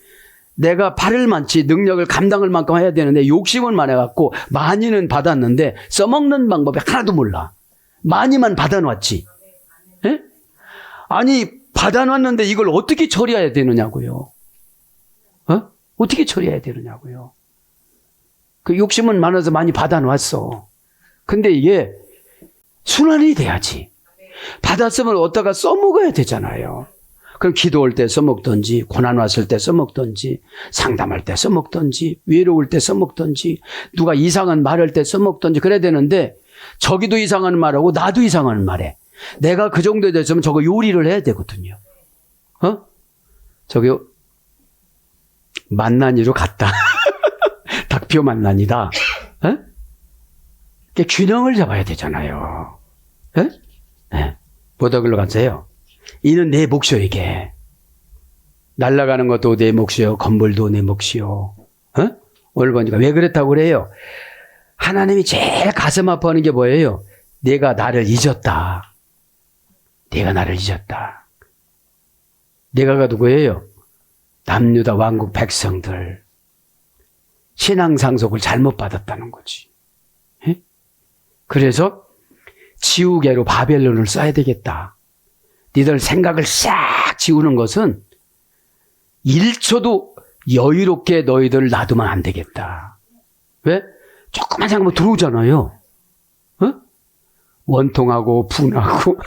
내가 발을 많지 능력을 감당할 만큼 해야 되는데 욕심은 많아갖고 많이는 받았는데 써먹는 방법이 하나도 몰라. 많이만 받아놨지. 에? 아니 받아놨는데 이걸 어떻게 처리해야 되느냐고요. 어떻게 처리해야 되느냐고요. 그 욕심은 많아서 많이 받아놨어. 근데 이게 순환이 돼야지. 받았으면 어디다가 써먹어야 되잖아요. 그럼 기도할 때 써먹든지, 고난 왔을 때 써먹든지, 상담할 때 써먹든지, 외로울 때 써먹든지, 누가 이상한 말할 때 써먹든지 그래야 되는데, 저기도 이상한 말하고 나도 이상한 말해. 내가 그 정도에 됐으면 저거 요리를 해야 되거든요. 저기 만난이로 갔다. 닭표 만난이다. 균형을 잡아야 되잖아요. 네. 보더글로 가세요. 이는 내 몫이요, 이게. 날아가는 것도 내 몫이요, 건물도 내 몫이요. 오늘 보니까 왜 그랬다고 그래요? 하나님이 제일 가슴 아파하는 게 뭐예요? 내가 나를 잊었다. 내가 나를 잊었다. 내가가 누구예요? 남유다 왕국 백성들. 신앙 상속을 잘못 받았다는 거지. 그래서 지우개로 바벨론을 써야 되겠다. 니들 생각을 싹 지우는 것은 1초도 여유롭게 너희들 놔두면 안 되겠다. 왜? 조그만 생각만 들어오잖아요. 원통하고 분하고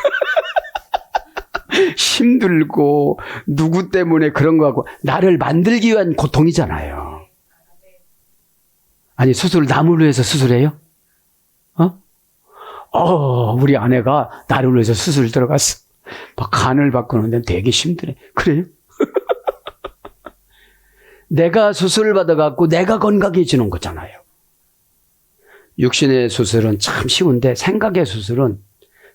힘들고 누구 때문에 그런 거 하고 나를 만들기 위한 고통이잖아요. 아니, 수술, 남을 위해서 수술해요? 우리 아내가 나를 위해서 수술 들어갔어. 막 간을 바꾸는데 되게 힘드네. 그래요? 내가 수술을 받아갖고 내가 건강해지는 거잖아요. 육신의 수술은 참 쉬운데 생각의 수술은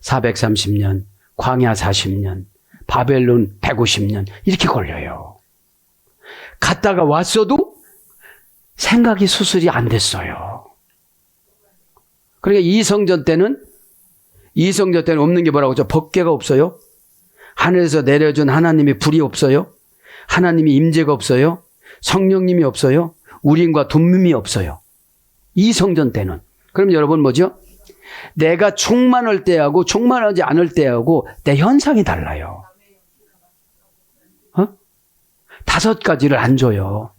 430년, 광야 40년, 바벨론 150년 이렇게 걸려요. 갔다가 왔어도 생각이 수술이 안 됐어요. 그러니까 이성전 때는 없는 게 뭐라고 하죠? 법궤가 없어요. 하늘에서 내려준 하나님의 불이 없어요. 하나님의 임재가 없어요. 성령님이 없어요. 우림과 둠밈이 없어요. 이성전 때는. 그럼 여러분 뭐죠? 내가 충만할 때하고 충만하지 않을 때하고 내 현상이 달라요. 5가지를 안 줘요.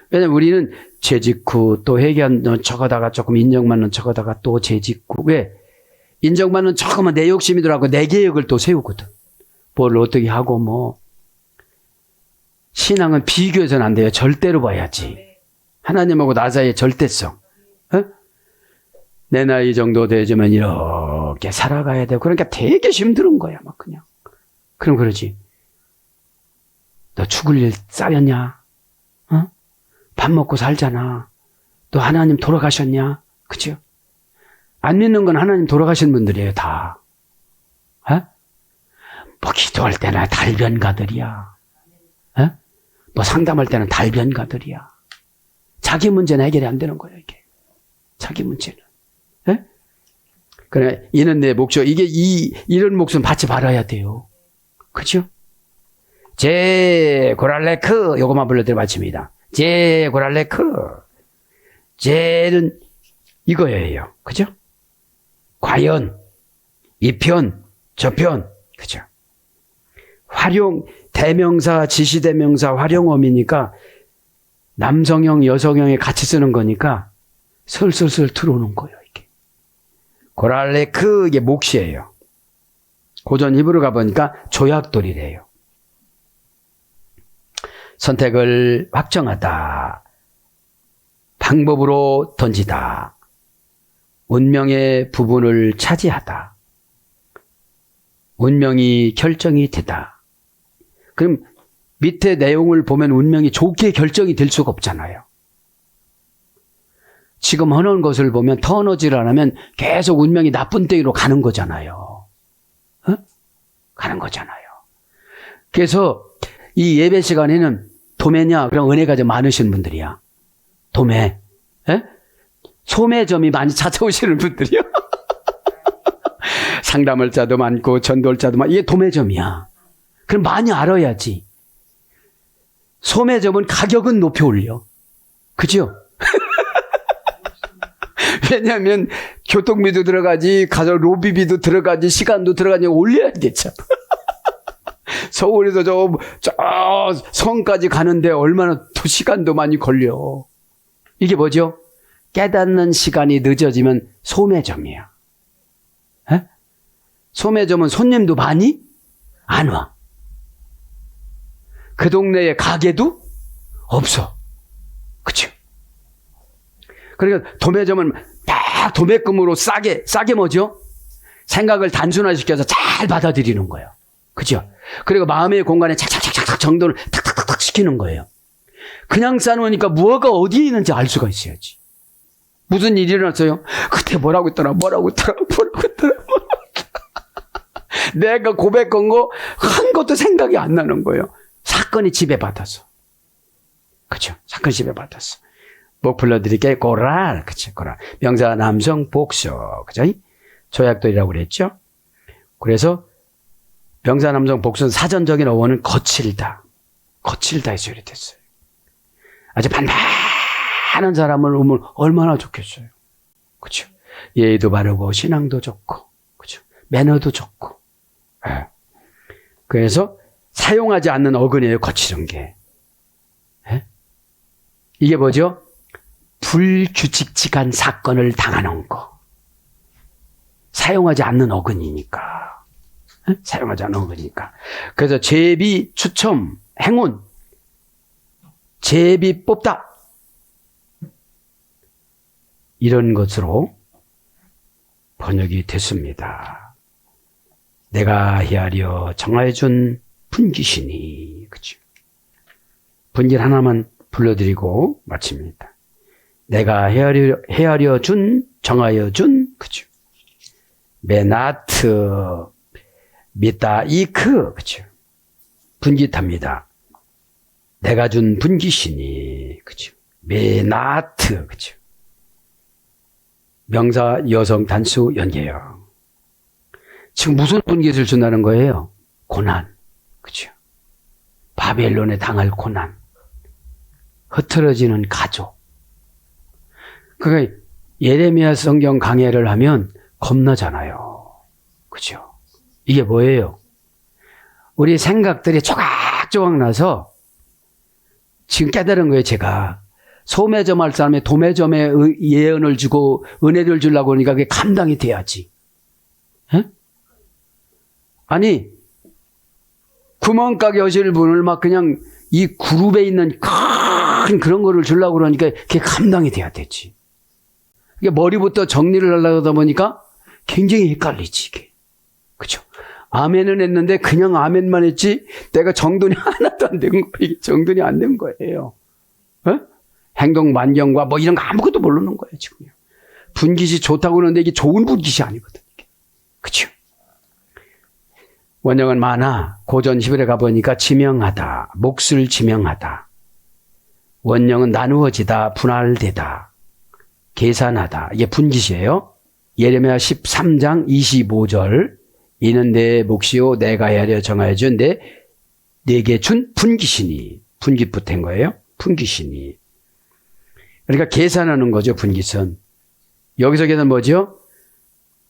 왜냐면 우리는 재직후 또 회개한 척하다가 조금 인정받는 척하다가 또 재직후. 왜? 인정받는 척하면 내 욕심이 들어가고 내 계획을 또 세우거든. 뭘 어떻게 하고 뭐. 신앙은 비교해서는 안 돼요. 절대로 봐야지. 하나님하고 나 사이의 절대성. 내 나이 정도 되지만 이렇게 살아가야 되고 그러니까 되게 힘든 거야. 막 그냥. 그럼 그러지. 너 죽을 일 쌓였냐? 밥 먹고 살잖아. 너 하나님 돌아가셨냐? 그죠? 안 믿는 건 하나님 돌아가신 분들이에요, 다. 뭐 기도할 때나 달변가들이야. 뭐 상담할 때는 달변가들이야. 자기 문제는 해결이 안 되는 거예요, 이게. 자기 문제는. 그래, 이는 내 목적. 이런 목숨 받지 말아야 돼요. 그죠? 제 고랄레크, 요것만 불러드려 마칩니다. 제 고랄레크. 제는 이거예요. 그죠? 과연, 이편, 저편. 그죠? 활용, 대명사, 지시대명사, 활용어미니까 남성형, 여성형에 같이 쓰는 거니까 슬슬슬 들어오는 거예요, 이게. 고랄레크, 이게 몫이에요. 고전 히브리 가보니까 조약돌이래요. 선택을 확정하다. 방법으로 던지다. 운명의 부분을 차지하다. 운명이 결정이 되다. 그럼 밑에 내용을 보면 운명이 좋게 결정이 될 수가 없잖아요. 지금 하는 것을 보면 터너지를 안 하면 계속 운명이 나쁜 데로 가는 거잖아요. 가는 거잖아요. 그래서 이 예배 시간에는 도매냐? 그럼 은혜가 좀 많으신 분들이야. 도매. 소매점이 많이 찾아오시는 분들이요. 상담할 자도 많고 전도할 자도 많고 이게 도매점이야. 그럼 많이 알아야지. 소매점은 가격은 높이 올려. 그죠? 왜냐하면 교통비도 들어가지, 가서 로비비도 들어가지, 시간도 들어가지, 올려야 되잖아. 서울에서 저 성까지 가는데 얼마나 또 시간도 많이 걸려. 이게 뭐죠? 깨닫는 시간이 늦어지면 소매점이야. 소매점은 손님도 많이 안 와. 그 동네에 가게도 없어. 그쵸? 그러니까 도매점은 딱 도매금으로 싸게 뭐죠? 생각을 단순화시켜서 잘 받아들이는 거예요. 그죠? 그리고 마음의 공간에 착착착착 정돈을 탁탁탁탁 시키는 거예요. 그냥 싸놓으니까 무엇가 어디에 있는지 알 수가 있어야지. 무슨 일이 일어났어요? 그때 뭐라고 했더라. 내가 고백한 거 한 것도 생각이 안 나는 거예요. 사건이 지배받아서. 그죠? 사건이 지배받았어. 목 불러드릴게. 고랄. 그치? 고랄. 명사 남성 복수. 그죠? 조약돌이라고 그랬죠? 그래서 명사 남성 복수는 사전적인 어원은 거칠다. 거칠다에서 유래됐어요. 아주 반반한 사람을 오면 얼마나 좋겠어요. 그죠? 예의도 바르고 신앙도 좋고, 그죠? 매너도 좋고. 네. 그래서 사용하지 않는 어근이에요. 거칠은 게. 네? 이게 뭐죠? 불규칙직한 사건을 당하는 거. 사용하지 않는 어근이니까. 네? 사용하지 않는 어근이니까. 그래서 제비, 추첨, 행운. 제비 뽑다. 이런 것으로 번역이 됐습니다. 내가 헤아려 정하여준 분기시니. 그죠? 분길 하나만 불러드리고 마칩니다. 내가 헤아려 준, 정하여 준, 그죠? 메나트, 미타이크, 그죠? 분깃합니다. 내가 준 분기시니, 그죠? 메나트, 그죠? 명사 여성 단수 연계형. 지금 무슨 분깃을 준다는 거예요? 고난, 그죠? 바벨론에 당할 고난, 흐트러지는 가족. 그러니까 예레미야 성경 강해를 하면 겁나잖아요. 그죠? 이게 뭐예요? 우리 생각들이 조각조각 나서 지금 깨달은 거예요, 제가. 소매점 할 사람이 도매점에 예언을 주고 은혜를 주려고 하니까 그게 감당이 돼야지. 에? 아니, 구멍가게 하실 분을 막 그냥 이 그룹에 있는 큰 그런 거를 주려고 그러니까 그게 감당이 돼야 되지. 이게 머리부터 정리를 하려고 하다 보니까 굉장히 헷갈리지, 이게. 그죠? 아멘은 했는데 그냥 아멘만 했지 내가 정돈이 하나도 안 된 거예요. 이게 정돈이 안 된 거예요. 에? 행동 만경과 뭐 이런 거 아무것도 모르는 거예요, 지금요. 분깃이 좋다고 그러는데 이게 좋은 분깃이 아니거든요. 그죠? 원형은 많아. 고전 히브리에 가보니까 지명하다, 몫을 지명하다. 원형은 나누어지다, 분할되다, 계산하다. 이게 분깃이에요. 예레미야 13장 25절. 이는 내 몫이요 내가 헤아려 정하여 준 내게 준 분깃이니. 분깃부터 한 거예요. 분깃이니. 그러니까 계산하는 거죠, 분깃은. 여기서 계산 뭐죠?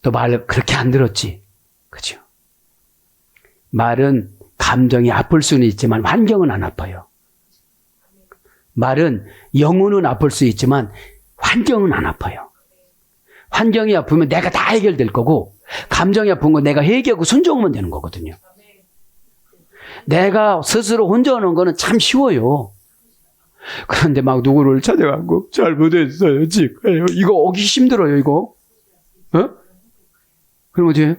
또 말 그렇게 안 들었지. 그죠? 말은 감정이 아플 수는 있지만 환경은 안 아파요. 말은 영혼은 아플 수 있지만 환경은 안 아파요. 환경이 아프면 내가 다 해결될 거고 감정이 아픈 건 내가 회개하고 순종하면 되는 거거든요. 내가 스스로 혼자 하는 거는 참 쉬워요. 그런데 막 누구를 찾아가고 잘못했어요, 지금 이거 오기 힘들어요, 이거. 어? 그러면 어떻게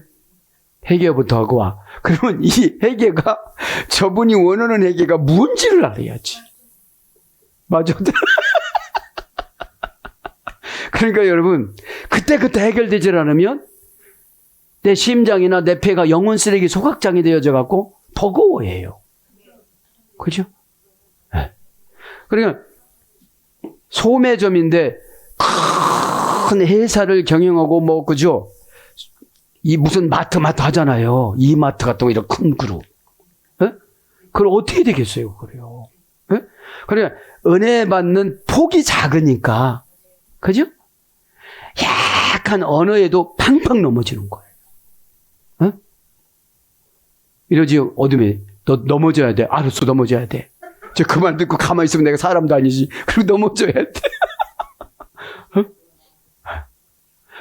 회개부터 하고 와. 그러면 이 회개가 저분이 원하는 회개가 뭔지를 알아야지. 맞아. 그러니까 여러분 그때 해결되질 않으면 내 심장이나 내 폐가 영혼 쓰레기 소각장이 되어져 갖고 버거워해요. 그죠? 네. 그러니까 소매점인데 큰 회사를 경영하고 뭐 그죠? 이 무슨 마트 하잖아요. 이 마트 같은 거 이런 큰 그룹. 네? 그걸 어떻게 되겠어요, 그래요? 네? 그러니까 은혜 받는 폭이 작으니까 그죠? 약간 언어에도 팡팡 넘어지는 거예요. 어? 이러지 어둠에 너 넘어져야 돼. 알았어, 넘어져야 돼. 저 그 말 듣고 가만히 있으면 내가 사람도 아니지. 그리고 넘어져야 돼. 어?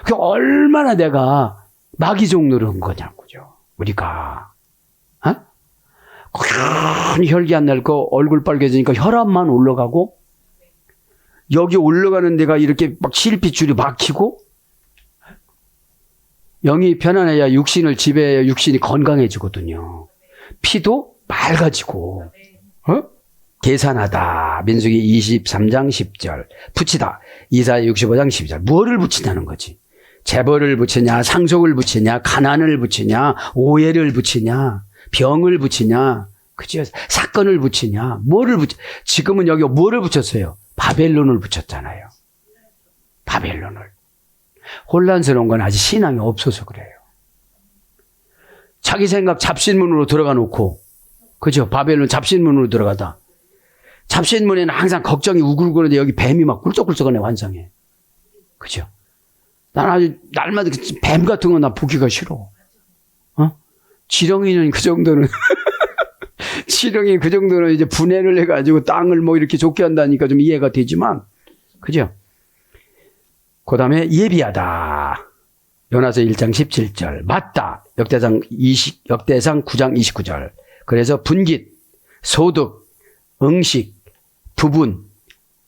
그 얼마나 내가 마귀종 노릇한 거냐고요. 우리가 어? 큰 혈기 안 날 거 얼굴 빨개지니까 혈압만 올라가고 여기 올라가는 데가 이렇게 막 실핏줄이 막히고 영이 편안해야 육신을 지배해야 육신이 건강해지거든요. 피도 맑아지고 어? 계산하다. 민수기 23장 10절. 붙이다. 이사야 65장 12절. 무엇을 붙이냐는 거지. 재벌을 붙이냐, 상속을 붙이냐, 가난을 붙이냐, 오해를 붙이냐, 병을 붙이냐, 그죠? 사건을 붙이냐, 뭐를 지금은 여기 뭐를 붙였어요? 바벨론을 붙였잖아요. 바벨론을. 혼란스러운 건 아직 신앙이 없어서 그래요. 자기 생각 잡신문으로 들어가 놓고, 그죠? 바벨론 잡신문으로 들어가다. 잡신문에는 항상 걱정이 우글우글한데 여기 뱀이 막 꿀쩍꿀쩍하네, 환상에. 그죠? 난 아주 날마다 뱀 같은 거 나 보기가 싫어. 어? 지렁이는 그 정도는, 지렁이 그 정도는 이제 분해를 해가지고 땅을 뭐 이렇게 좋게 한다니까 좀 이해가 되지만, 그죠? 그 다음에 예비하다. 요나서 1장 17절. 맞다. 역대상 9장 29절. 그래서 분깃, 소득, 응식, 부분,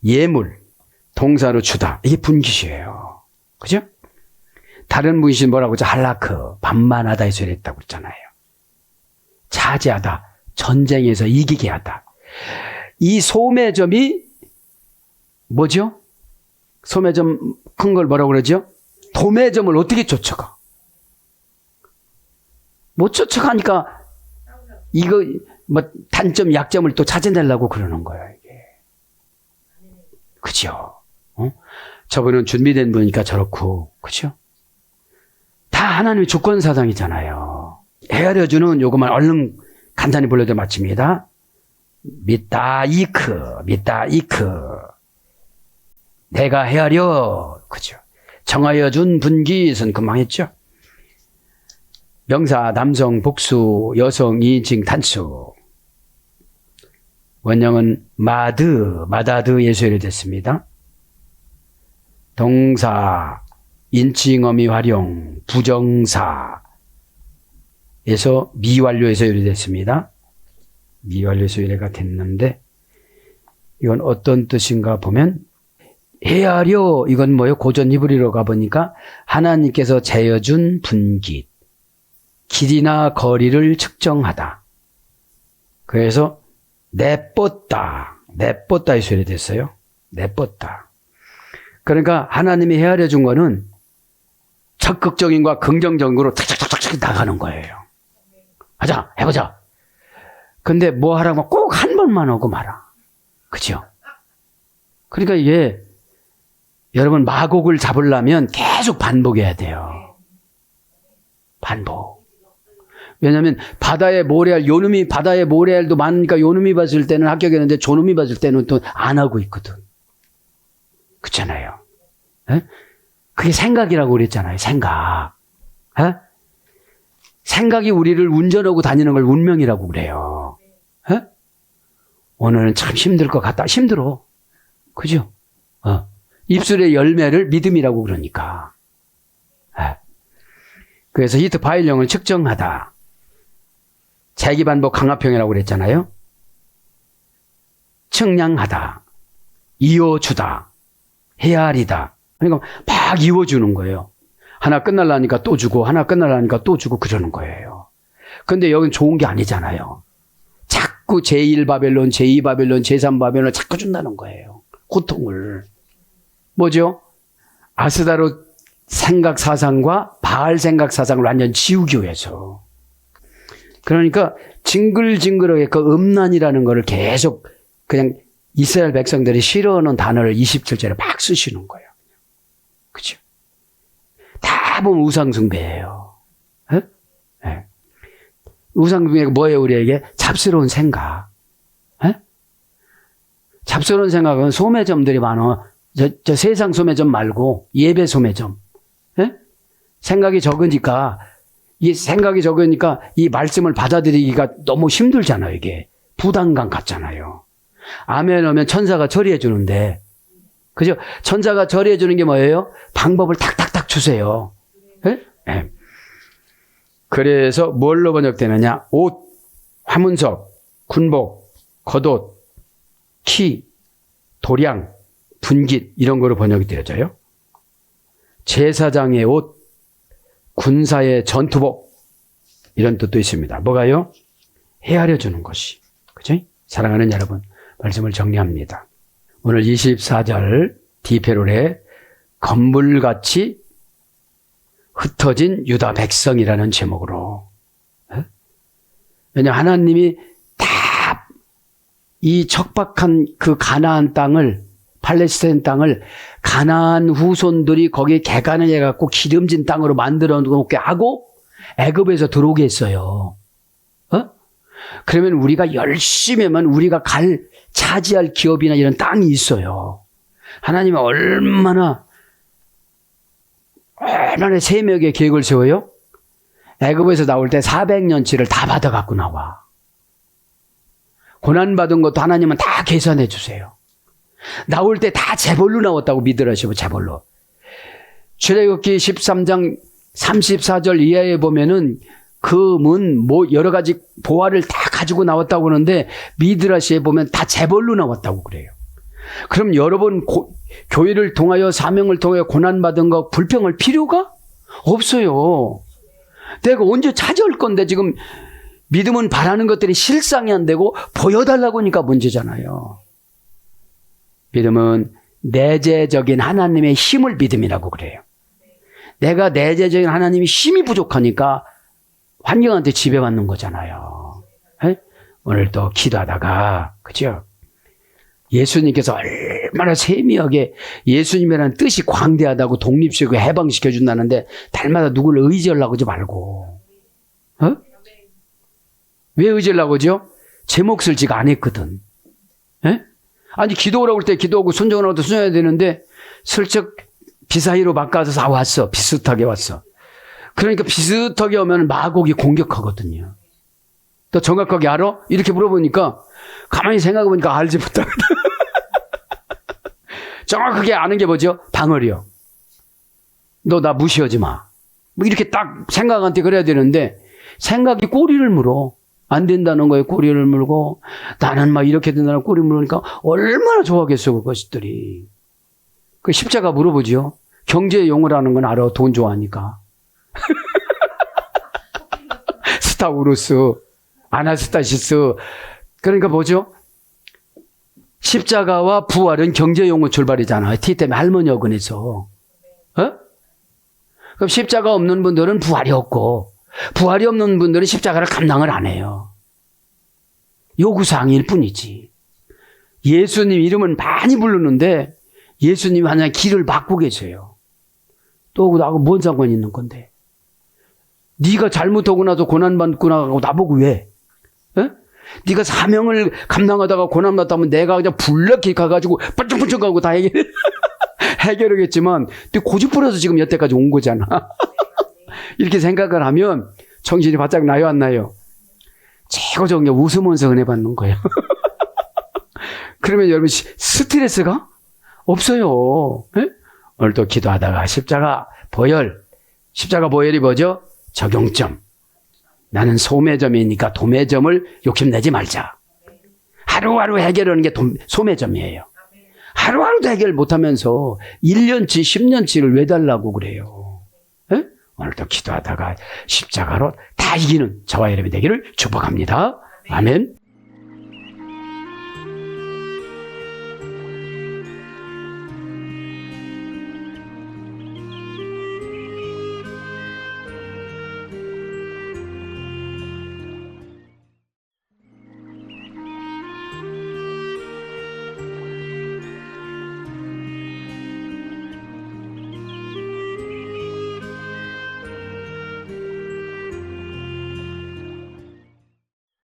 예물, 동사로 주다. 이게 분깃이에요. 그죠? 다른 분깃이 뭐라고 하죠? 할라크, 반만하다 해서 이랬다고 그랬잖아요. 차지하다, 전쟁에서 이기게 하다. 이 소매점이 뭐죠? 소매점 큰 걸 뭐라고 그러죠? 도매점을 어떻게 쫓아가? 못 쫓아가니까 이거 뭐 단점, 약점을 또 찾아내려고 그러는 거예요, 이게. 그죠? 저분은 준비된 분이니까 저렇고, 그죠? 다 하나님의 주권사상이잖아요. 헤아려주는 요것만 얼른 간단히 불러도 마칩니다. 미따이크. 내가 헤아려. 그죠? 정하여 준 분깃은 금방 했죠? 명사, 남성, 복수, 여성, 2인칭, 단수. 원형은 마다드 예수열이 됐습니다. 동사, 인칭어미 활용, 부정사에서 미완료에서 요리됐습니다. 미완료에서 요리가 됐는데 이건 어떤 뜻인가 보면 헤아려, 이건 뭐예요? 고전 히브리어로 가보니까 하나님께서 재어준 분깃, 길이나 거리를 측정하다. 그래서 내뻗다 해서 요리됐어요. 내뻗다. 그러니까 하나님이 헤아려 준 거는 적극적인 과 긍정적으로 착착착착 나가는 거예요. 하자, 해보자. 근데 뭐 하라고 꼭 한 번만 하고 말아. 그죠? 그러니까 이게 여러분 마곡을 잡으려면 계속 반복해야 돼요. 반복. 왜냐하면 바다의 모래알, 요놈이 바다의 모래알도 많으니까 요놈이 봤을 때는 합격했는데 저놈이 봤을 때는 또 안 하고 있거든. 그렇잖아요. 에? 그게 생각이라고 그랬잖아요. 생각. 에? 생각이 우리를 운전하고 다니는 걸 운명이라고 그래요. 에? 오늘은 참 힘들 것 같다. 힘들어. 그죠? 입술의 열매를 믿음이라고 그러니까. 에? 그래서 히트 파일령을 측정하다. 재기반복 강화평이라고 그랬잖아요. 측량하다. 이어주다. 헤아리다. 그러니까 막 이어주는 거예요. 하나 끝날라니까 또 주고 하나 끝날라니까 또 주고 그러는 거예요. 근데 여긴 좋은 게 아니잖아요. 자꾸 제1바벨론, 제2바벨론, 제3바벨론을 자꾸 준다는 거예요. 고통을. 뭐죠? 아스다롯 생각 사상과 바알 생각 사상을 완전 지우기 위해서. 그러니까 징글징글하게 그 음란이라는 거를 계속 그냥 이스라엘 백성들이 싫어하는 단어를 27절에 막 쓰시는 거예요. 그죠? 다 보면 우상숭배예요. 네. 우상숭배가 뭐예요, 우리에게? 잡스러운 생각. 에? 잡스러운 생각은 소매점들이 많아. 저 세상 소매점 말고 예배 소매점. 에? 생각이 적으니까 이 말씀을 받아들이기가 너무 힘들잖아요, 이게. 부담감 같잖아요. 아멘 하면 천사가 처리해 주는데, 그죠? 천사가 처리해 주는 게 뭐예요? 방법을 탁탁탁 주세요. 네? 네. 그래서 뭘로 번역되느냐? 옷, 화문석, 군복, 겉옷, 키, 도량, 분깃 이런 거로 번역이 되어져요. 제사장의 옷, 군사의 전투복 이런 뜻도 있습니다. 뭐가요? 헤아려 주는 것이. 그죠? 사랑하는 여러분, 말씀을 정리합니다. 오늘 24절 디페롤의 건물같이 흩어진 유다 백성이라는 제목으로. 왜냐하면 하나님이 다 이 척박한 그 가나안 땅을, 팔레스타인 땅을 가나안 후손들이 거기에 개간을 해갖고 기름진 땅으로 만들어 놓게 하고 애굽에서 들어오게 했어요. 그러면 우리가 열심히 하면 우리가 차지할 기업이나 이런 땅이 있어요. 하나님은 얼마나 세명의 계획을 세워요? 애굽에서 나올 때 400년치를 다 받아갖고 나와. 고난받은 것도 하나님은 다 계산해 주세요. 나올 때 다 재벌로 나왔다고 믿으라시고, 재벌로. 출애굽기 13장 34절 이하에 보면은 금은 여러 가지 보화를 다 가지고 나왔다고 하는데 미드라시에 보면 다 재벌로 나왔다고 그래요. 그럼 여러분 교회를 통하여 사명을 통하여 고난받은 거 불평할 필요가 없어요. 내가 언제 찾아올 건데 지금 믿음은 바라는 것들이 실상이 안 되고 보여달라고 하니까 문제잖아요. 믿음은 내재적인 하나님의 힘을 믿음이라고 그래요. 내가 내재적인 하나님의 힘이 부족하니까 환경한테 지배받는 거잖아요. 에? 오늘 또 기도하다가 그죠? 예수님께서 얼마나 세미하게 예수님이라는 뜻이 광대하다고 독립시키고 해방시켜준다는데 달마다 누구를 의지하려고 하지 말고 어? 왜 의지하려고 하죠? 제 몫을 지가 안 했거든. 에? 아니 기도하라고 할 때 기도하고 순종하라고 할 때 순종해야 되는데 슬쩍 비사이로 바꿔서 다 왔어. 비슷하게 왔어. 그러니까 비슷하게 오면 마곡이 공격하거든요. 또 정확하게 알아? 이렇게 물어보니까 가만히 생각해보니까 알지 못하거든. 정확하게 아는 게 뭐죠? 방어력. 너 나 무시하지 마. 뭐 이렇게 딱 생각한테 그래야 되는데 생각이 꼬리를 물어. 안 된다는 거에 꼬리를 물고 나는 막 이렇게 된다는 꼬리 물으니까 얼마나 좋아하겠어 그것들이. 그 십자가 물어보죠. 경제의 용어라는 건 알아. 돈 좋아하니까. 스타우루스, 아나스타시스. 그러니까 뭐죠? 십자가와 부활은 경제 용어 출발이잖아요. 티 때문에 할머니 어근에서. 어? 그럼 십자가 없는 분들은 부활이 없고 부활이 없는 분들은 십자가를 감당을 안 해요. 요구사항일 뿐이지. 예수님 이름은 많이 부르는데 예수님이 하나 길을 막고 계세요. 또 나하고 뭔 상관이 있는 건데. 네가 잘못하고 나서 고난받고 나가고 나보고 왜? 에? 네가 사명을 감당하다가 고난받다면 내가 그냥 불렀게 가가지고 뻔쩍뻔쩍 가고 다 해결하겠지만 또 고집부려서 지금 여태까지 온 거잖아. 이렇게 생각을 하면 정신이 바짝 나요 안 나요? 최고적인 게 웃으면서 은혜 받는 거예요. 그러면 여러분 스트레스가 없어요. 에? 오늘도 기도하다가 십자가 보혈이 뭐죠? 적용점. 나는 소매점이니까 도매점을 욕심내지 말자. 하루하루 해결하는 게 소매점이에요. 하루하루도 해결 못하면서 1년치 10년치를 왜 달라고 그래요. 에? 오늘도 기도하다가 십자가로 다 이기는 저와 여러분이 되기를 축복합니다. 아멘.